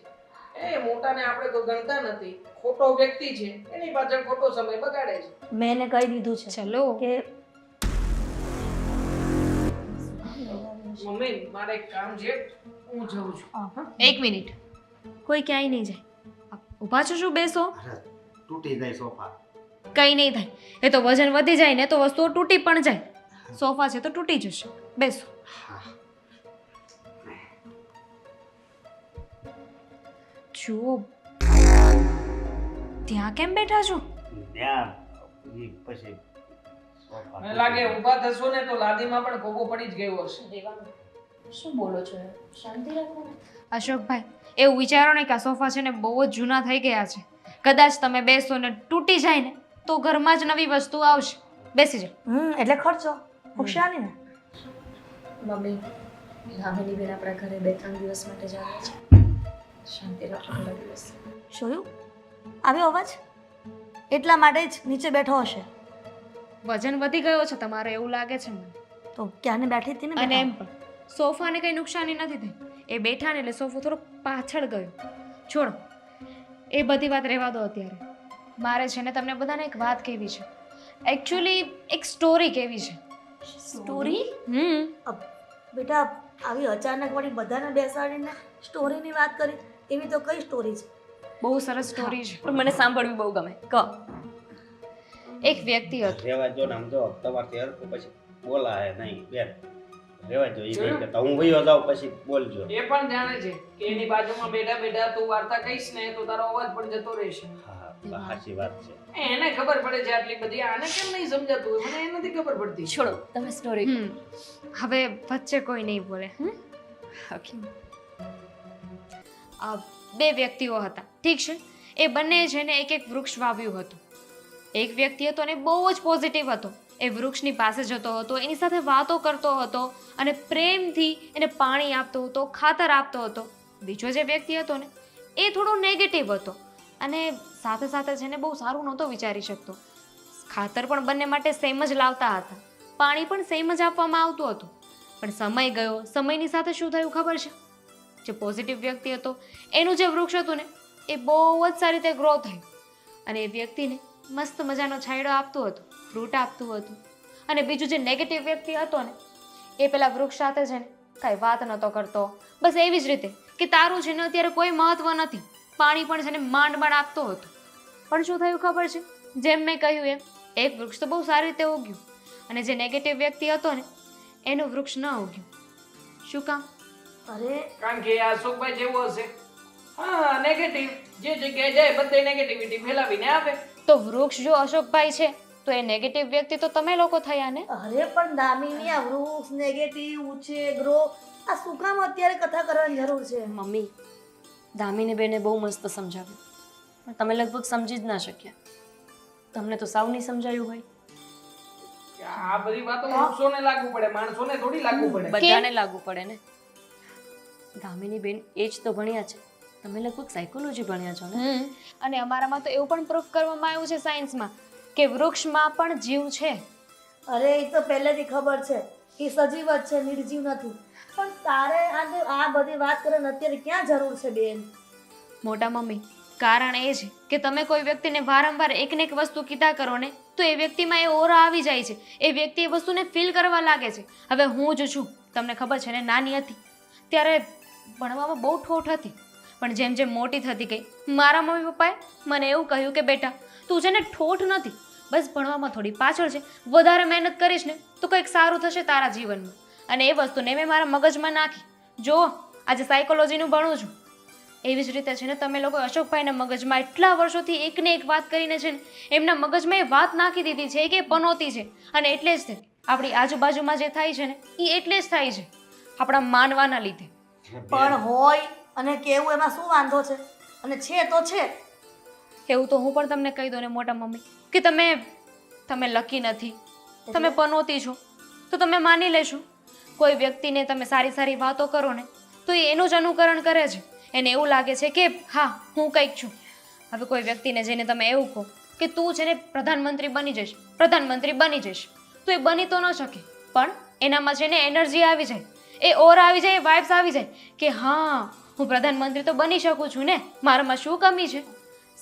એ મોટાને આપણે તો ગણતા નથી. ખોટો વ્યક્તિ છે, એની પાછળ ખોટો સમય બગાડે છે. મેં એને કહી દીધું છે ચલો કે મમ્મી મારે એક કામ છે, હું જઉં છું. એક મિનિટ, કોઈ ક્યાંય નહીં જાય. ઊભા છો શું? બેસો. તૂટી ગઈ સોફા. કંઈ નહીં થાય. એ તો વજન વધી જાય ને તો વસ્તુઓ તૂટી પણ જાય. સોફા છે તો તૂટી જશે. બેસો. જુઓ, ત્યાં કેમ બેઠા છો? ત્યાં પછી સોફા મને લાગે ઊભા થશો ને તો લાદીમાં પણ ભોગો પડી જ ગયો હશે. શું બોલો છો? શાંતિ રાખો ને. અશોકભાઈ, એવું વિચારો ને કે આ સોફા છે ને બહુ જ જૂના થઈ ગયા છે. કદાચ તમે બેસો ને તૂટી જાય ને તો ઘરમાં જ નવી વસ્તુ આવશે. બેસી જાઓ. એટલે ખર્ચો હોશિયારી ને. મમ્મી, દામિની બેન આપણા ઘરે 2-3 દિવસ માટે જ આવે છે. શાંતિ રાખો થોડા દિવસ. જોયું? આવ્યો અવાજ? એટલા માટે જ નીચે બેઠો હશે. વજન વધી ગયો છે તમારે એવું લાગે છે મને. તો ક્યાંને બેઠી હતી ને અને બેઠા. એમ પણ સોફાને કંઈ નુકસાની નથી થઈ. એ બેઠા ને એટલે સોફો થોડો પાછળ ગયો. છોડો, એ બધી વાત રહેવા દો અત્યારે. મારે છે ને તમને બધાને એક વાત કહેવી છે. એકચ્યુઅલી એક સ્ટોરી કહેવી છે. સ્ટોરી? બેટા, આવી અચાનક વળી બધાને બેસાડીને સ્ટોરીની વાત કરી, એવી તો કઈ સ્ટોરી છે? બહુ સરસ સ્ટોરી છે. પણ મને સાંભળવી બહુ ગમે. કહો. એક વ્યક્તિ હતો. રેવા જો ને, આમ જો તમારથી હરખું પછી બોલાય નહીં બેન. રેવા જો, એ નહીં કહેતા. હું વયો જાઉં પછી બોલજો. એ પણ જાણે છે કે એની બાજુમાં બેઠા બેઠા તું વાર્તા કહીશ ને તો તારો અવાજ પણ જતો રહેશે. હા સાચી વાત છે. એને ખબર પડે છે આટલી બધી, આને કેમ નહીં સમજાતું હોય? મને એ નથી ખબર પડતી. છોડો, તમે સ્ટોરી. હવે વચ્ચે કોઈ નહીં બોલે. ઓકે. બે વ્યક્તિઓ હતા, ઠીક છે? એ બંને છે ને એક વૃક્ષ વાવ્યું હતું. એક વ્યક્તિ હતો ને બહુ જ પોઝિટિવ હતો. એ વૃક્ષની પાસે જતો હતો, એની સાથે વાતો કરતો હતો અને પ્રેમથી એને પાણી આપતો હતો, ખાતર આપતો હતો. બીજો જે વ્યક્તિ હતો ને એ થોડો નેગેટિવ હતો અને સાથે સાથે છે ને બહુ સારું નહોતો વિચારી શકતો. ખાતર પણ બંને માટે સેમ જ લાવતા હતા, પાણી પણ સેમ જ આપવામાં આવતું હતું. પણ સમય ગયો, સમયની સાથે શું થયું ખબર છે? જે પોઝિટિવ વ્યક્તિ હતો એનું જે વૃક્ષ હતું ને એ બહુ જ સારી રીતે ગ્રો થયું અને એ વ્યક્તિને મસ્ત મજાનો છાંયડો આપતું હતું, ફ્રૂટ આપતું હતું. અને બીજું જે નેગેટિવ વ્યક્તિ હતો ને એ પેલા વૃક્ષ સાથે છે ને કાંઈ વાત નહોતો કરતો. બસ એવી જ રીતે કે તારું છે ને અત્યારે કોઈ મહત્વ નથી, પાણી પણ છે ને માંડ માંડ આપતો હતો. પણ શું થયું ખબર છે? જેમ મેં કહ્યું એમ એક વૃક્ષ તો બહુ સારી રીતે ઉગ્યું અને જે નેગેટિવ વ્યક્તિ હતો ને એનું વૃક્ષ ન ઉગ્યું. શું કામ? અરે કારણ કે આ અશોકભાઈ જેવો હશે. હા, નેગેટિવ જે જગ્યાએ જાય બધે નેગેટિવિટી ફેલાવીને આવે. તો વૃક્ષ જો અશોકભાઈ છે તો એ નેગેટિવ વ્યક્તિ તો તમે લોકો થયા ને. અરે પણ દામિની, આ વૃક્ષ નેગેટિવ ઉછે ગ્રો, આ શું કામ અત્યારે કથા કરવાની જરૂર છે? મમ્મી, દામિની બેને બહુ મસ્ત સમજાવ્યું પણ તમે લગભગ સમજી જ ના શક્યા. તમને તો સાવ નહીં સમજાયું હોય. આ બધી વાતો વૃક્ષોને લાગુ પડે, માણસોને થોડી લાગુ પડે. બધાને લાગુ પડે ને. દામિની બેન એ જ તો ભણ્યા છે. તમે લગભગ સાયકોલોજી ભણ્યા છો ને? અને અમારામાં તો એવું પણ પ્રૂફ કરવામાં આવ્યું છે સાયન્સમાં કે વૃક્ષમાં પણ જીવ છે. અરે એ તો પહેલેથી ખબર છે કે સજીવ જ છે, નિર્જીવ નથી. પણ તારે આ બધી વાત કરવાની અત્યારે ક્યાં જરૂર છે બેન? મોટા મમ્મી, કારણ એ છે કે તમે કોઈ વ્યક્તિને વારંવાર એક ને એક વસ્તુ કીધા કરો ને તો એ વ્યક્તિમાં એ ઓરા આવી જાય છે. એ વ્યક્તિ એ વસ્તુને ફીલ કરવા લાગે છે. હવે હું જ છું, તમને ખબર છે ને, નાની હતી ત્યારે ભણવામાં બહુ ઠોઠ હતી. પણ જેમ જેમ મોટી થતી ગઈ, મારા મમ્મી પપ્પાએ મને એવું કહ્યું કે બેટા તું છે ને ઠોઠ નથી, બસ ભણવામાં થોડી પાછળ છે, વધારે મહેનત કરીશ ને તો કંઈક સારું થશે તારા જીવનમાં. અને એ વસ્તુને મેં મારા મગજમાં નાખી. જો આજે સાયકોલોજીનું ભણું છું. એવી જ રીતે છે ને તમે લોકો અશોકભાઈના મગજમાં એટલા વર્ષોથી એકને એક વાત કરીને છે ને એમના મગજમાં એ વાત નાખી દીધી છે કે પનોતી છે. અને એટલે જ તે આપણી આજુબાજુમાં જે થાય છે ને એ એટલે જ થાય છે આપણા માનવાના લીધે. પણ હોય અને કેવું એમાં શું વાંધો છે? અને છે તો છે. એવું તો હું પણ તમને કહી દઉં ને મોટા મમ્મી કે તમે લકી નથી, તમે પનોતી છો, તો તમે માની લેશો. કોઈ વ્યક્તિને તમે સારી સારી વાતો કરો ને તો એ એનું જ અનુકરણ કરે છે. એને એવું લાગે છે કે હા હું કંઈક છું. હવે કોઈ વ્યક્તિને જઈને તમે એવું કહો કે તું છે ને પ્રધાનમંત્રી બની જઈશ, પ્રધાનમંત્રી બની જઈશ, તો એ બની તો ન શકે. પણ એનામાં છે ને એનર્જી આવી જાય, એ ઓર આવી જાય, વાઇબ્સ આવી જાય કે હા હું પ્રધાનમંત્રી તો બની શકું છું ને, મારામાં શું કમી છે?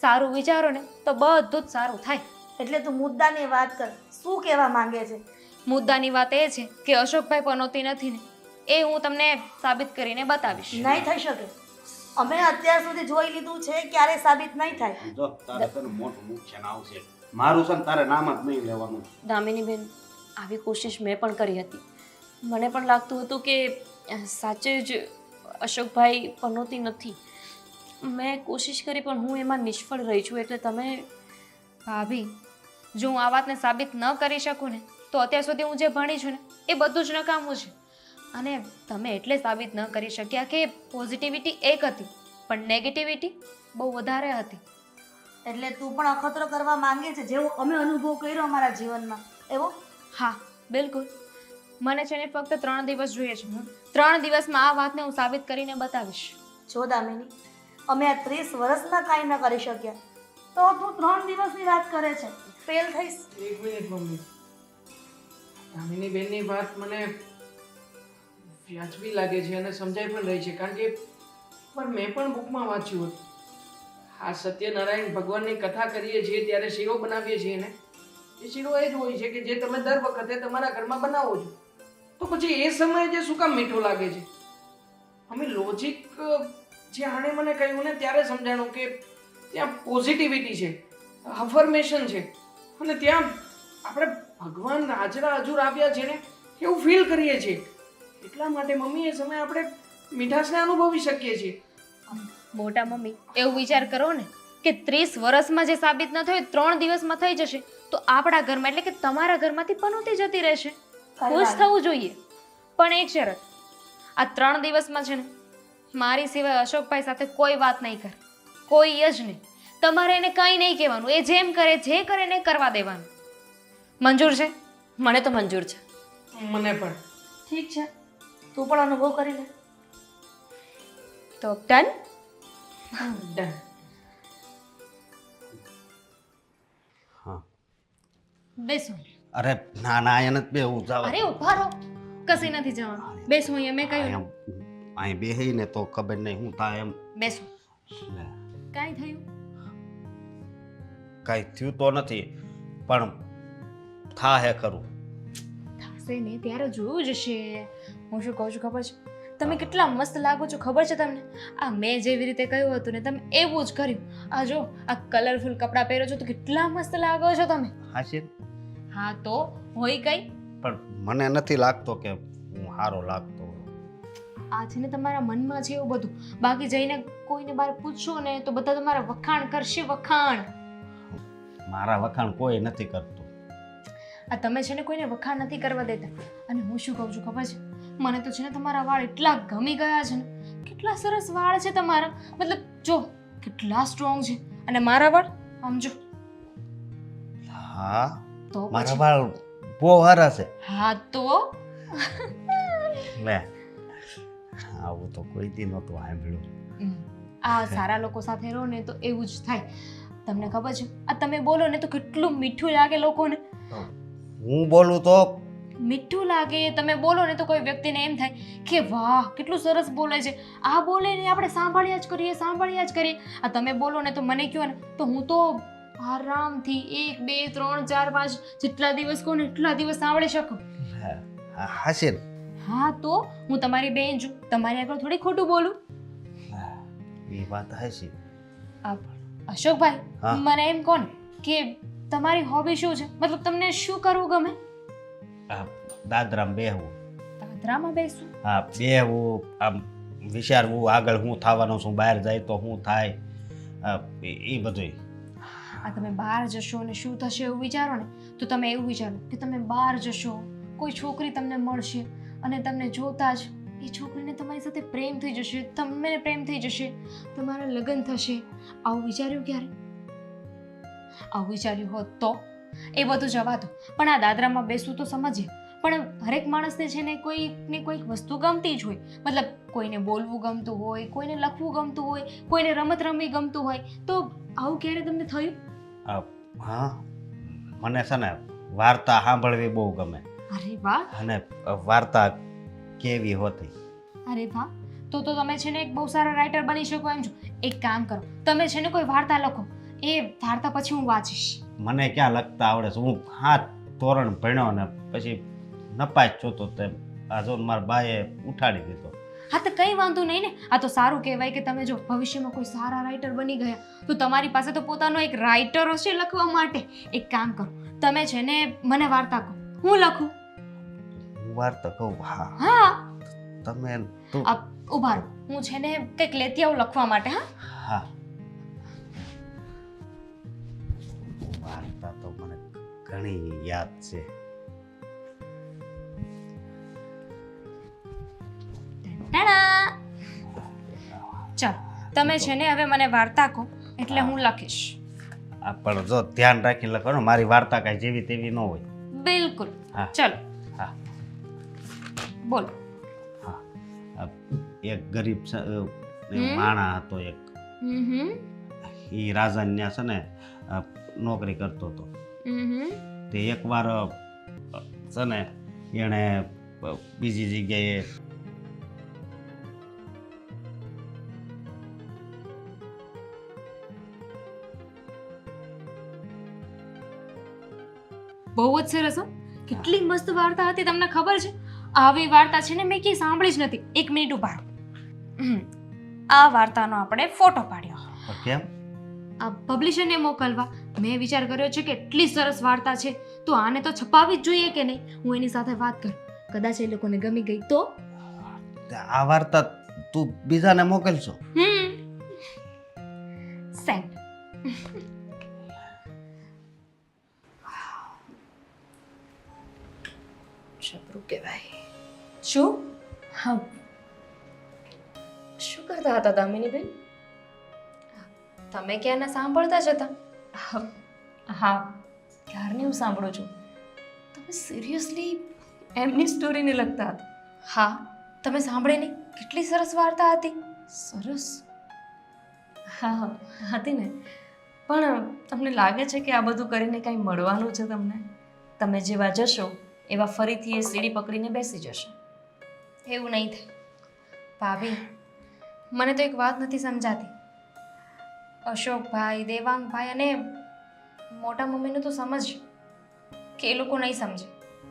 સારું વિચારો ને તો બધું જ સારું થાય. એટલે તું મુદ્દાની વાત કર, શું કહેવા માંગે છે? મુદ્દાની વાત એ છે કે અશોકભાઈ પનોતી નથી ને એ હું તમને સાબિત કરીને બતાવીશ. નહીં થઈ શકે. અમે અત્યાર સુધી જોઈ લીધું છે, ક્યારે સાબિત નહીં થાય. જો તારે તને મોટું નુકસાન આવશે. મારું છે ને તારે નામ જ નહીં લેવાનું. દામિની બેન, આવી કોશિશ મેં પણ કરી હતી. મને પણ લાગતું હતું કે સાચે જ અશોકભાઈ પનોતી નથી. મેં કોશિશ કરી પણ હું એમાં નિષ્ફળ રહી છું. એટલે તમે ભાભી, જો હું આ વાતને સાબિત ન કરી શકું ને તો અત્યાર સુધી હું જે ભણી છું ને એ બધું જ નકામું છે. અને તમે એટલે સાબિત ન કરી શક્યા કે પોઝિટિવિટી એક હતી પણ નેગેટિવિટી બહુ વધારે હતી. એટલે તું પણ અખતરો કરવા માંગે છે, જેવો અમે અનુભવ કર્યો અમારા જીવનમાં એવો? હા બિલકુલ. મને છે ને ફક્ત 3 દિવસ જોઈએ છે. 3 દિવસમાં આ વાતને હું સાબિત કરીને બતાવીશ. જો દામિની, અમે આ 30 વર્ષમાં કાંઈ ન કરી શક્યા તો તું 3 દિવસની વાત કરે છે? ફેલ થઈશ. એક મિનિટ મમ્મી, દામિની બેનની વાત મને વ્યાજબી લાગે છે અને સમજાઈ પણ રહી છે. કારણ કે પણ મેં પણ બુકમાં વાંચ્યું હતું. આ સત્યનારાયણ ભગવાનની કથા કરીએ છીએ ત્યારે શીરો બનાવીએ છીએ ને, એ શીરો એ જ હોય છે કે જે તમે દર વખતે તમારા ઘરમાં બનાવો છો. તો પછી એ સમયે જે શું કામ મીઠું લાગે છે? અમે લોજિક જે આણે મને કહ્યું ને ત્યારે સમજાણું કે ત્યાં પોઝિટિવિટી છે, અફર્મેશન છે, અને ત્યાં આપણે ભગવાન હાજરા હજુર આવ્યા છે ને એવું ફીલ કરીએ છીએ. એટલા માટે મમ્મી એ સમયે આપણે મીઠાશને અનુભવી શકીએ છીએ. મોટા મમ્મી, એવું વિચાર કરો ને કે 30 વર્ષમાં જે સાબિત ન થયું 3 દિવસમાં થઈ જશે તો આપણા ઘરમાં એટલે કે તમારા ઘરમાંથી પનોતી જતી રહેશે. ખુશ થવું જોઈએ. પણ એક શરત, આ 3 દિવસમાં છે ને મારી સિવાય અશોકભાઈ સાથે કોઈ વાત નહીં કરે, કોઈ જ નહીં. તમારે એને કંઈ નહીં કહેવાનું. એ જેમ કરે જે કરે એને કરવા દેવાનું. મંજૂર છે? મને તો મંજૂર છે. મને પણ. ઠીક છે, તું પણ અનુભવ કરી લે. તો ડન. ડન. હા. બેસો. અરે ના ના, અહીંયા નથી બેહવું. જાવ. અરે ઉભા રહો, કશી નથી જવાનું. બેસો અહીંયા, મેં કહ્યું ને. અહીં બેહીને તો ખબર નહીં હું થાય એમ. બેસો. લે, કાંઈ થયું? કાંઈ થયું તો નથી, પણ થાહે ખરું. થશે ને ત્યારે જોયું જશે. હું શું કહું છું ખબર છે? તમે કેટલા મસ્ત લાગો છો ખબર છે તમને? આ મેં જેવી રીતે કહ્યું હતું ને તમે એવું જ કર્યું. આ જો આ કલરફુલ કપડાં પહેરો છો તો કેટલા મસ્ત લાગો છો તમે. હાશે? હા તો હોય કઈ? પણ મને નથી લાગતો કે હું સારો લાગતો. આ છે ને તમારા મનમાં છે એવું બધું. બાકી જઈને કોઈને બહાર પૂછશો ને તો બધા તમારા વખાણ કરશે, વખાણ. મારા વખાણ કોઈ નથી કરતું. આ તમે છે ને કોઈને વખાણ નથી કરવા દેતા. અને હું શું કહું છું ખબર છે? મને તો છે ને તમારા વાળ એટલા ગમી ગયા છે ને. કેટલા સરસ વાળ છે તમારા. મતલબ જો કેટલા સ્ટ્રોંગ છે. અને મારા વાળ આમ જો. હા, તો મારા પછી વાળ બહુ સારા છે. હા તો લે, આવું તો કોઈ દી નહોતું સાંભળ્યું. આ સારા લોકો સાથે રહો ને તો એવું જ થાય. તમને ખબર છે આ તમે બોલો ને તો કેટલું મીઠું લાગે લોકોને. હું બોલું તો મીઠું લાગે, તમે બોલો ને તો કોઈ વ્યક્તિને એમ થાય કે વાહ કેટલું સરસ બોલે છે, આ બોલે ને આપણે સાંભળ્યા જ કરીએ. આ તમે બોલો ને તો મને કહો ને તો હું તો આરામથી 1 2 3 4 5 જેટલા દિવસ કહો ને એટલા દિવસ સાંભળી શકું. હાશે ને? હા તો હું તમારી બેન છું, તમારી આગળ થોડી ખોટું બોલું. એ વાત હાશે. અશોકભાઈ, હા. મને એમ કહો ને કે તમારી હોબી શું છે? મતલબ તમને શું કરવું ગમે? દાદરામાં બેહવું. દાદરામાં બેસવું? હા, બેહવું, આમ વિચારવું આગળ હું થવાનું છું, બહાર જાય તો શું થાય, એ બધું. આ તમે બહાર જશો અને શું થશે એવું વિચારો ને તો તમે એવું વિચારો કે તમે બહાર જશો, કોઈ છોકરી તમને મળશે અને તમને જોતા જ એ છોકરીને તમારી સાથે પ્રેમ થઈ જશે, તમને પ્રેમ થઈ જશે, તમારા લગ્ન થશે. આવું વિચાર્યું ક્યારે? આવું વિચાર્યું હોત તો એ બધું જવા દો, પણ આ દાદરામાં બેસવું તો સમજીએ. પણ હરેક માણસને છે ને કોઈકને કોઈક વસ્તુ ગમતી જ હોય. મતલબ કોઈને બોલવું ગમતું હોય, કોઈને લખવું ગમતું હોય, કોઈને રમત રમવી ગમતું હોય. તો આવું ક્યારે તમને થયું? હા, મને છે ને વાર્તા સાંભળવી બહુ ગમે. અરે વાહ, અને વાર્તા કેવી હોતી. અરે વાહ, તો તમે છે ને એક બહુ સારા રાઇટર બની શકો એમ છો. એક કામ કરો, તમે છે ને કોઈ વાર્તા લખો, એ વાર્તા પછી હું વાંચીશ. મને ક્યાં લખતા આવડે છે? હું 7 ધોરણ ભણ્યો ને પછી નપાસ છો તો તે આ જો મારા બાએ ઉઠાડી દીધો. હા તો કંઈ વાંધો નહીં ને. આ તો સારું કહેવાય કે તમે જો ભવિષ્યમાં કોઈ સારા રાઇટર બની ગયા તો તમારી પાસે તો પોતાનો એક રાઇટર હશે લખવા માટે. એક કામ કરો, તમે છે ને મને વાર્તા કહો, હું લખું. હું વાર્તા કહું? હા. હા, તમે તું ઉભા રહો, હું છે ને કંઈક લેતી આવું લખવા માટે. હા, હા, વાર્તા તો મને ઘણી યાદ છે. ટાડા. ચાલો, તમે છે ને હવે મને વાર્તા કહો એટલે હું લખીશ. આ પણ જો ધ્યાન રાખીને લખો, મારી વાર્તા કાંઈ જેવી તેવી ન હોય. બિલકુલ. હા. ચલો, હા. બોલો. એક ગરીબ હમ. માણા હતો એક. હમ એ રાજાને ત્યાં છે ને નોકરી કરતો હતો. હમ તે એકવાર છે ને એણે બીજી જગ્યાએ બહુ જ સરસ હો. કેટલી મસ્ત વાર્તા હતી, તમને ખબર છે? આવી વાર્તા છે ને મેં ક્યાંય સાંભળી જ નથી. 1 મિનિટ ઉભા રહો. આ વાર્તાનો આપણે ફોટો પાડ્યો. કેમ? આ પબ્લિશરને મોકલવા. મેં વિચાર કર્યો છે કે એટલી સરસ વાર્તા છે તો આને તો છપાવવી જ જોઈએ કે નહીં. હું એની સાથે વાત કરું, કદાચ એ લોકોને ગમી ગઈ તો. આ વાર્તા તું બીજાને મોકલશો? સેન્ડ. જબરું કહેવાય. શું? હા, શું કરતા હતા દામિનીબેન? તમે ક્યાંના સાંભળતા જ હતા? હા, ક્યારની હું સાંભળું છું. તમે સિરિયસલી એમની સ્ટોરીને લખતા હતા? હા, તમે સાંભળે નહીં? કેટલી સરસ વાર્તા હતી. સરસ? હા, હતી ને. પણ તમને લાગે છે કે આ બધું કરીને કંઈ મળવાનું છે તમને? તમે જેવા જશો એવા ફરીથી એ સીડી પકડીને બેસી જશે. એવું નહીં થાય. ભાભી, મને તો એક વાત નથી સમજાતી. અશોકભાઈ, દેવાંગભાઈ અને મોટા મમ્મીનું તો સમજ કે એ લોકો નહીં સમજે.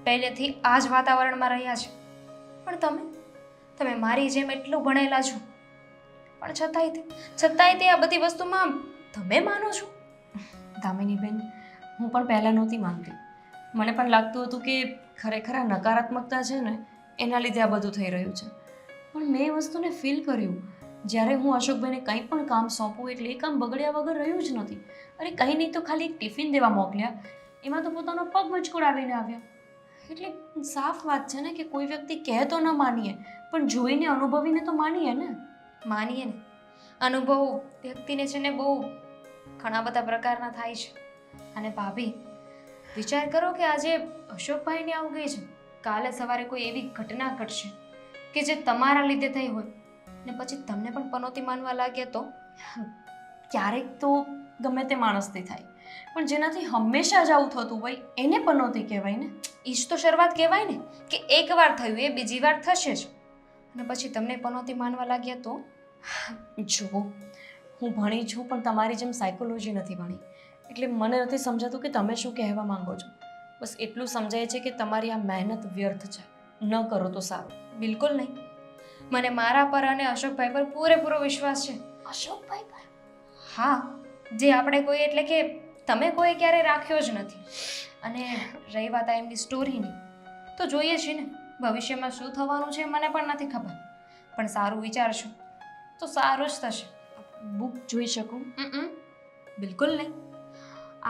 પહેલેથી આ જ વાતાવરણમાં રહ્યા છે. પણ તમે મારી જેમ એટલું ભણેલા છો પણ છતાંય તે આ બધી વસ્તુમાં તમે માનો છો? દામિનીબેન, હું પણ પહેલાં નહોતી માનતી. મને પણ લાગતું હતું કે ખરેખર આ નકારાત્મકતા છે ને એના લીધે આ બધું થઈ રહ્યું છે. પણ મેં એ વસ્તુને ફીલ કર્યું જ્યારે હું અશોકભાઈને કંઈ પણ કામ સોંપું એટલે એ કામ બગડ્યા વગર રહ્યું જ નથી. અરે કંઈ નહીં તો ખાલી એક ટિફિન દેવા મોકલ્યા, એમાં તો પોતાનો પગ મચકોડાવીને આવ્યા. એટલે સાફ વાત છે ને કે કોઈ વ્યક્તિ કહે તો ન માનીએ પણ જોઈને અનુભવીને તો માનીએ ને. અનુભવ વ્યક્તિને છે ને બહુ ઘણા બધા પ્રકારના થાય છે. અને ભાભી, વિચાર કરો કે આજે અશોકભાઈને આવું ગઈ છે, કાલે સવારે કોઈ એવી ઘટના ઘટશે કે જે તમારા લીધે થઈ હોય ને પછી તમને પણ પનોતી માનવા લાગ્યા તો? ક્યારેક તો ગમે તે માણસથી થાય, પણ જેનાથી હંમેશા જ આવું થતું હોય એને પનોતી કહેવાય ને. ઈ જ તો શરૂઆત કહેવાય ને, કે એકવાર થયું એ બીજી વાર થશે જ, અને પછી તમને પનોતી માનવા લાગ્યા તો? જો હું ભણી છું પણ તમારી જેમ સાયકોલોજી નથી ભણી, એટલે મને નથી સમજાતું કે તમે શું કહેવા માંગો છો. બસ એટલું સમજાય છે કે તમારી આ મહેનત વ્યર્થ છે, ન કરો તો સારું. બિલકુલ નહીં. મને મારા પર અને અશોકભાઈ પર પૂરેપૂરો વિશ્વાસ છે. અશોકભાઈ પર? હા, જે આપણે કોઈ એટલે કે તમે કોઈ ક્યારે રાખ્યો જ નથી. અને રહી વાત આ એમની સ્ટોરીની, તો જોઈએ છીએ ને ભવિષ્યમાં શું થવાનું છે મને પણ નથી ખબર, પણ સારું વિચારશું તો સારું જ થશે. બુક જોઈ શકું? બિલકુલ નહીં.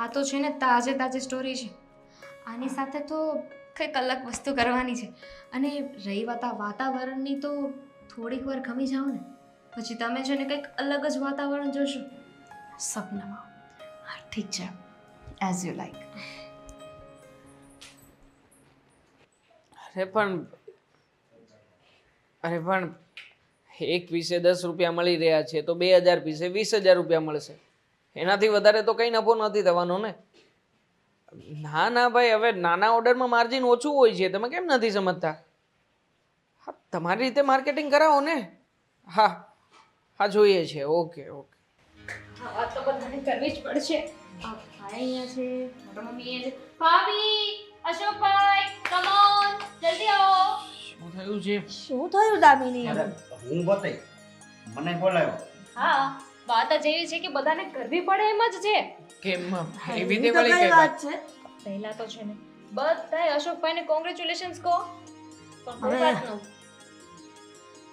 આ તો છે ને તાજે તાજી સ્ટોરી છે. આની સાથે તો કંઈક અલગ વસ્તુ કરવાની છે. અને રહી વાત આ વાતાવરણની, તો થોડીક વાર ખમી જાઓ ને પછી તમે છે ને કંઈક અલગ જ વાતાવરણ જોશો. સપનામાં? હા ઠીક છે, એઝ યુ લાઈક. અરે પણ એક પીસે 10 રૂપિયા મળી રહ્યા છે તો 2000 પીસે 20,000 રૂપિયા મળશે. એનાથી વધારે તો કંઈ નફો નથી થવાનો ને. ના ના ભાઈ, હવે નાના ઓર્ડરમાં માર્જિન ઓછું હોય છે, તમે કેમ નથી સમજતા? હા, તમારી રીતે માર્કેટિંગ કરાવો ને. હા હા, જોઈએ છે. Okay okay. હા, વાત તો બધાને કરવી જ પડશે. આ ભાઈ અહીંયા છે, મોટા મમ્મી અહીંયા છે. ભાભી, અશોકભાઈ, કમ ઓન, જલ્દી આવો. શું થયું છે? શું થયું દામિની? અરે હું બતાઈ, મને બોલાવ્યો. હા, વાત જ એવી છે કે બધાને કરવી પડે એમ જ છે. કેમ એવી એવી તે તો વળી કઈ કઈ વાત છે? પહેલા તો છે ને બધાય અશોકભાઈને કોંગ્રેચ્યુલેશન્સ કહો. પણ કોઈ હવે- વાતનું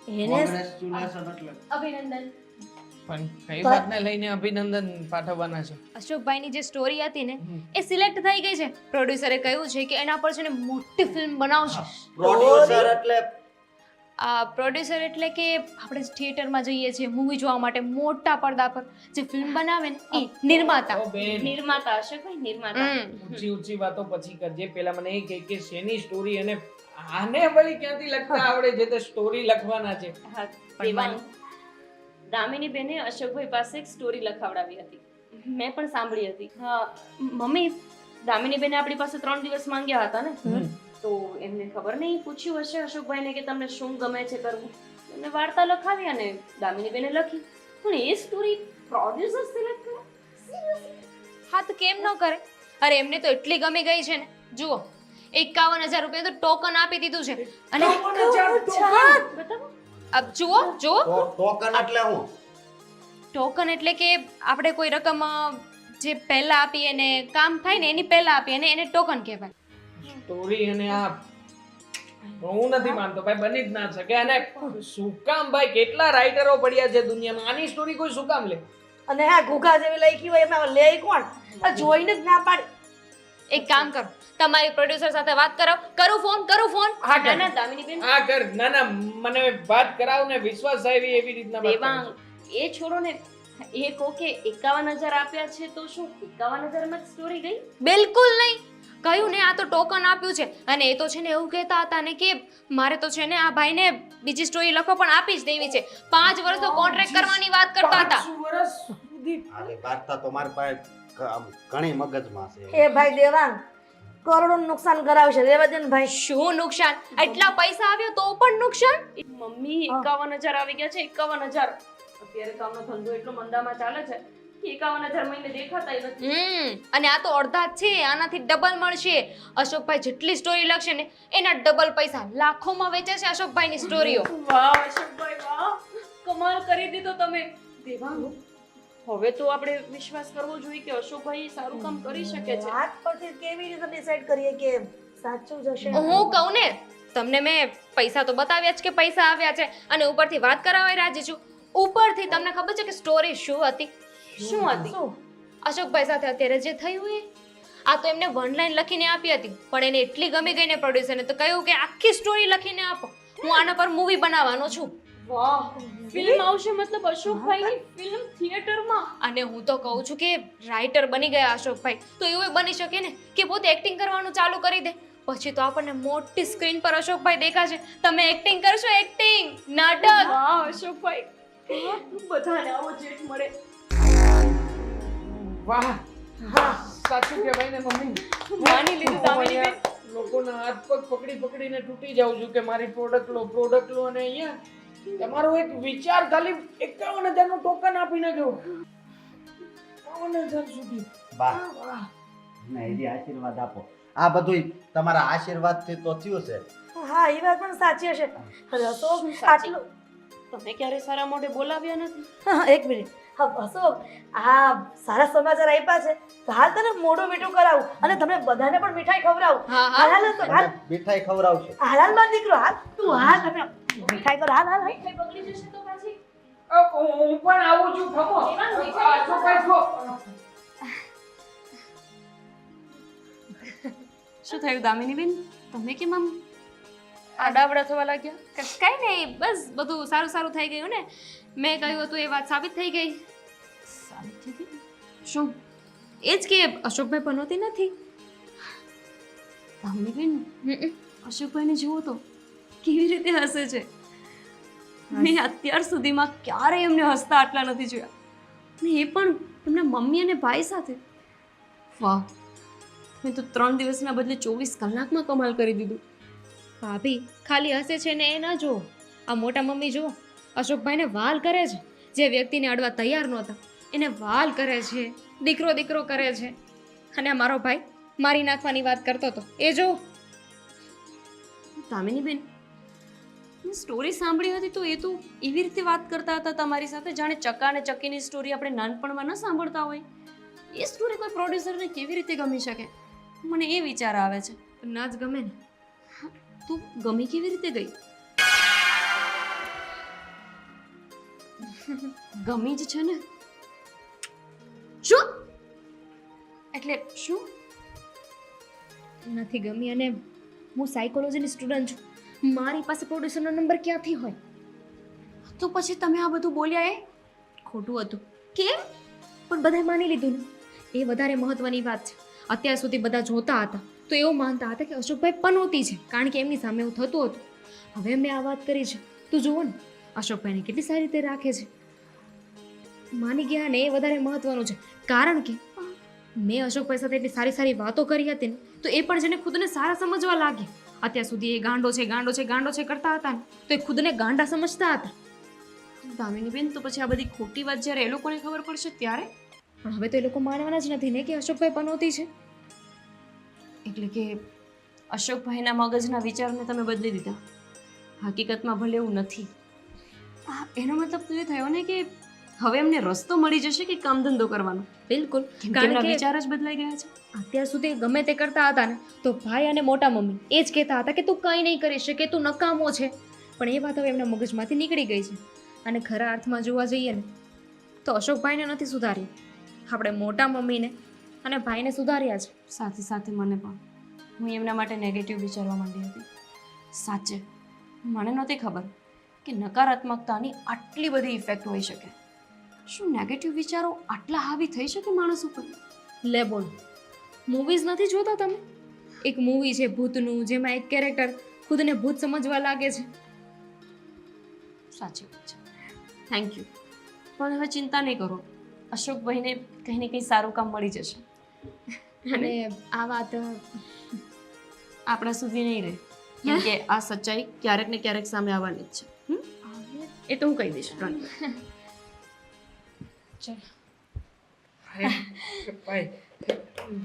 એને Congratulations એટલે અભિનંદન. પણ કઈ વાતને લઈને અભિનંદન પાઠવવાના છે? અશોકભાઈની જે સ્ટોરી હતી ને એ સિલેક્ટ થઈ ગઈ છે. પ્રોડ્યુસરે કહ્યું છે કે એના પર છે ને મોટી ફિલ્મ બનાવશે. પ્રોડ્યુસર એટલે આ પ્રોડ્યુસર એટલે કે આપણે થિયેટરમાં જઈએ છીએ મૂવી જોવા માટે મોટા પડદા પર જે ફિલ્મ બનાવે ને એ નિર્માતા. ઓ બેન, નિર્માતા અશોકભાઈ, નિર્માતા. ઊંચી ઊંચી વાતો પછી કરજે. પેલા મને એ કહે કે શેની સ્ટોરી, અને આને વળી ક્યાંથી લખતા આવડે છે? તે સ્ટોરી લખવાના છે. હા, દેવાંગ. દામિની બેને અશોકભાઈ પાસે એક સ્ટોરી લખાવડાવી હતી, મેં પણ સાંભળી હતી. હા મમ્મી, દામિની બેને આપણી પાસે 3 દિવસ માંગ્યા હતા ને, તો એમને ખબર નહીં પૂછ્યું હશે અશોકભાઈને કે તમને શું ગમે છે કરવું. એમને વાર્તા લખાવી અને દામિની બેને લખી, પણ એ સ્ટોરી પ્રોડ્યુસર સિલેક્ટ કરે? સિરિયસલી? હા તો કેમ ન કરે? અરે એમને તો એટલી ગમી ગઈ છે ને. જુઓ, 51,000 રૂપિયા તો ટોકન આપી દીધું છે. અને બતાવો. અબ જુઓ ટોકન એટલે હું? ટોકન એટલે કે આપણે કોઈ રકમ જે પહેલા આપીએ ને કામ થાય ને એની પહેલા આપીએ ને એને ટોકન કહેવાય. સ્ટોરી અને આ હું નથી માનતો ભાઈ, બની જ ના શકે. અને શું કામ ભાઈ, કેટલા રાઇટરો પડ્યા છે દુનિયામાં, આની સ્ટોરી કોઈ શું કામ લે? અને હા ઘૂઘા જેવી લખી હોય એમાં લે કોણ? આ જોઈને જ ના પાડી. એક કામ કરો, તમારી પ્રોડ્યુસર સાથે વાત કરો. કરું ફોન. હા ના કર, ના દામિની બેન, હા કર. ના ના, મને વાત કરાવ ને, વિશ્વાસ થાય એવી રીતના વાત દેવાંગ, કરાવ. એ છોડો ને. એ કહો કે 51,000 આપ્યા છે તો શું 51,000 માં સ્ટોરી ગઈ? બિલકુલ નહીં. કહ્યું ને, આ તો ટોકન આપ્યું છે. અને એ તો છે ને એવું કહેતા હતા ને કે મારે તો છે ને આ ભાઈને બીજી સ્ટોરી લખો પણ આપી જ દેવી છે. 5 વર્ષનો કોન્ટ્રાક્ટ કરવાની વાત કરતા હતા. 5 વર્ષ સુધી આની વાર્તા તો મારી પાસે ઘણી મગજમાં છે. એ ભાઈ દેવાંગ કરોડોનું નુકસાન કરાવશે. રેવા દે ને ભાઈ. શું નુકસાન? એટલા પૈસા આવ્યો તો પણ નુકસાન? મમ્મી 51,000 આવી ગયા છે. 51,000. અત્યારે તો આમનો ધંધો એટલો મંદામાં ચાલે છે કે 51,000 મહિને દેખાતાય નથી. અને આ તો અડધા જ છે, આનાથી ડબલ મળશે. અશોકભાઈ જેટલી સ્ટોરી લખશે ને એના ડબલ પૈસા. લાખોમાં વેચે છે અશોકભાઈની સ્ટોરીઓ. વાહ અશોકભાઈ, વાહ, કમાલ કરી દીધો તમે. દેવાંગ, હવે તો આપણે વિશ્વાસ કરવો જોઈએ કે અશોકભાઈ સારું કામ કરી શકે છે. વાત પરથી કેવી રીતે ડિસાઈડ કરીએ કે સાચું જ હશે? હું કહું ને, તમને મેં પૈસા તો બતાવ્યા જ કે પૈસા આવ્યા છે, અને ઉપરથી વાત કરાવવા રાજી છું. ઉપરથી તમને ખબર છે કે સ્ટોરી શું હતી? શું હતી? અશોકભાઈ સાથે અત્યારે જે થયું એ આ તો એમને 1 લાઈન લખીને આપી હતી, પણ એને એટલી ગમી ગઈ ને પ્રોડ્યુસરને તો કહ્યું કે આખી સ્ટોરી લખીને આપો, હું આના પર મૂવી બનાવવાનો છું. વાહ, ફિલ્મ આવશે મતલબ અશોકભાઈની ફિલ્મ થિયેટરમાં? અને હું તો કહું છું કે રાઇટર બની ગયા અશોકભાઈ, તો એવું બની શકે ને કે પોતે એક્ટિંગ કરવાનું ચાલુ કરી દે. પછી તો આપણને મોટી સ્ક્રીન પર અશોકભાઈ દેખાશે. તમે એક્ટિંગ કરશો, એક્ટિંગ, નાટક. વાહ અશોકભાઈ, બધાને આવો જેઠ મળે. વાહ હા સાચું કહેવાય ને મમ્મી. માની લીધું દામિનીબેન. લોકોના હાથ પગ પકડી પકડીને તૂટી જાઉં છું કે મારી પ્રોડક્ટ લો અને અહીંયા તમારો એક વિચાર ખાલી 51,000 નું ટોકન આપીને ગયો. 51,000 સુધી. બા વાહ ને એજી આશીર્વાદ આપો. આ બધું તમારા આશીર્વાદથી તો થયું છે. હા એ વાત પણ સાચી હશે. અરે અશોક આટલું તમે ક્યારે સારા મોઢે બોલાવ્યા નથી. હા, એક મિનિટ. હા અશોક, આ સારા સમાચાર આપ્યા છે તો હાલ તને મોઢું મીઠું કરાવું અને તમને બધાને પણ મીઠાઈ ખવડાવું. હા, હા. હાલ હાલ અશોક, હાલ એમને મીઠાઈ ખવડાવશે. હાલ હાલ મારો દીકરો, હાલ તું હાલ તમે મીઠાઈ કર, હાલ હાલ હાલ. મીઠાઈ બગડી જશે તો પાછી. હું પણ આવું છું ખમો. આ છોકરા છો. શું થયું દામિનીબેન? તમે કેમ આમ આડાવડા થવા લાગ્યા? કઈ નહીં, બસ બધું સારું સારું થઈ ગયું ને. મેં કહ્યું હતું એ વાત સાબિત થઈ ગઈ. સારી થઈ ગઈ? શું એ જ કે અશોકભાઈ પનોતી નથી? દામિનીબેન, અશોકભાઈને જુઓ તો કેવી રીતે હસે છે. મેં અત્યાર સુધીમાં ક્યારેય એમને હસતા આટલા નથી જોયા, ને એ પણ એમના મમ્મી અને ભાઈ સાથે. વાહ, મેં તો 3 દિવસના બદલે 24 કલાકમાં કમાલ કરી દીધું. ભાભી ખાલી હસે છે ને એ ના જુઓ, આ મોટા મમ્મી જુઓ અશોકભાઈને વાલ કરે છે. જે વ્યક્તિને અડવા તૈયાર નહોતા એને વાલ કરે છે, દીકરો દીકરો કરે છે. અને આ મારો ભાઈ મારી નાખવાની વાત કરતો હતો એ જો. દામિનીબેન, મેં સ્ટોરી સાંભળી હતી તો એ તો એવી રીતે વાત કરતા હતા તમારી સાથે જાણે ચકા અને ચકીની સ્ટોરી આપણે નાનપણમાં ન સાંભળતા હોય. એ સ્ટોરી કોઈ પ્રોડ્યુસરને કેવી રીતે ગમી શકે? મને એ વિચાર આવે છે. ના જ ગમે ને. તું ગમી કેવી રીતે ગઈ? ગમી જ છે ને? શું એટલે શું? નથી ગમી અને હું સાયકોલોજીની સ્ટુડન્ટ છું. મારી પાસે પ્રોડ્યુસરનો નંબર ક્યાંથી હોય? તો પછી તમે આ બધું બોલ્યા એ ખોટું હતું કેમ? પણ બધાએ માની લીધું ને. એ વધારે મહત્વની વાત છે. અત્યાર સુધી બધા જોતા હતા તો એવું માનતા હતા કે અશોકભાઈ પનોતી છે, કારણ કે એમની સામે એવું થતું હતું. હવે મેં આ વાત કરી છે તો જુઓ ને, અશોકભાઈને કેટલી સારી રીતે રાખે છે. માની ગયા ને એ વધારે મહત્વનું છે, કારણ કે મેં અશોકભાઈ સાથે એટલી સારી સારી વાતો કરી હતી ને તો એ પણ જેને ખુદને સારા સમજવા લાગે. અત્યાર સુધી એ ગાંડો છે ગાંડો છે ગાંડો છે કરતા હતા ને તો એ ખુદને ગાંડા સમજતા હતા. દામિનીબેન, તો પછી આ બધી ખોટી વાત જ્યારે એ લોકોને ખબર પડશે ત્યારે? પણ હવે તો એ લોકો માનવાના જ નથી ને કે અશોકભાઈ પનોતી છે. એટલે કે અશોકભાઈના મગજના વિચારને તમે બદલી દીધા. હકીકતમાં ભલે એવું નથી. એનો મતલબ તો એ થયો ને કે હવે એમને રસ્તો મળી જશે કે કામ ધંધો કરવાનો. બિલકુલ, કારણ કારણ કે કે વિચાર જ બદલાઈ ગયા છે. અત્યાર સુધી ગમે તે કરતા હતા ને તો ભાઈ અને મોટા મમ્મી એ જ કહેતા હતા કે તું કંઈ નહીં કરી શકે, તું નકામો છે. પણ એ વાત હવે એમના મગજમાંથી નીકળી ગઈ છે. અને ખરા અર્થમાં જોવા જઈએ ને તો અશોકભાઈને નથી સુધાર્યું, આપણે મોટા મમ્મીને અને ભાઈને સુધાર્યા છે. સાથે સાથે મને પણ હું એમના માટે નેગેટિવ વિચારવા માંડી હતી. સાચે મને નહોતી ખબર કે નકારાત્મકતાની આટલી બધી ઇફેક્ટ હોઈ શકે. શું નેગેટિવ વિચારો આટલા હાવી થઈ શકે માણસ ઉપર? લે બોલ, મૂવીઝ નથી જોતા તમે? એક મૂવી છે ભૂતનું, જેમાં એક કેરેક્ટર ખુદને ભૂત સમજવા લાગે છે. સાચી વાત છે. Thank you. પણ હવે ચિંતા નહીં કરો, અશોકભાઈને કંઈ ને કંઈ સારું કામ મળી જશે. અને આ વાત આપણા સુધી નહીં રહે, કેમ કે આ સચ્ચાઈ ક્યારેક ને ક્યારેક સામે આવવાની જ છે. એ તો હું કહી દઈશ. Don't worry. ચાલ ભાઈ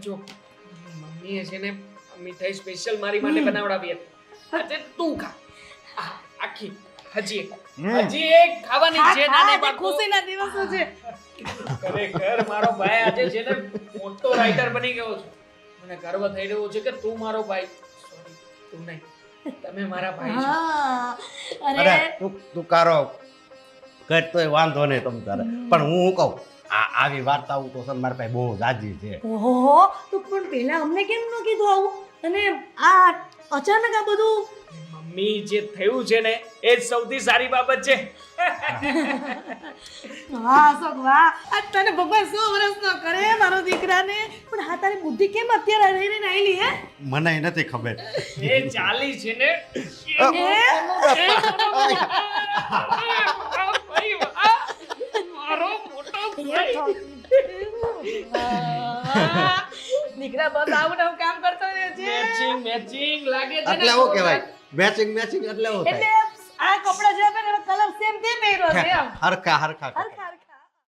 જો મમ્મીએ છે ને મીઠાઈ સ્પેશિયલ મારી માટે બનાવડાવી હતી. આજે તું ખા. આખી હજી એક ખાવાની છે નાને બાળકો. ખુશીના દિવસો છે. ખરેખર મારો ભાઈ આજે છે ને મોટો રાઇટર બની ગયો છે. મને ગર્વ થઈ રહ્યો છે કે તું મારો ભાઈ. સોરી, તું નહીં, તમે મારા ભાઈ છો. હા, અરે અરે તું કારો કર તોય વાંધો નહીં તમ તારે. પણ હું કહું આવી વાર્તાઓ તો છે ને મારા પાસે બહુ જાજી છે. ઓહો, તું પણ પહેલા અમને કેમ ન કીધું આવું? અને આ અચાનક આ બધું? મી જે થયું છે ને એ જ સૌથી સારી બાબત છે. વાહ અશોક વાહ, આજ તને ભગવાન 100 વર્ષનો કરે મારો દીકરાને. પણ હા તારી બુદ્ધિ કેમ અત્યારે રહીને આવેલી હે? મને નથી ખબર. એ ચાલી છે ને મારો મોટો ભાઈ. દીકરા બસ આવું ને આવું કામ કરતો રહે છે. મેચિંગ લાગે છે ને એટલે શું કહેવાય? મેચિંગ એટલે શું એટલે થાય? આ કપડા જે આપે ને કલર સેમ તે પહેર્યો છે એમ. હરખા હરખા હરખા હરખા.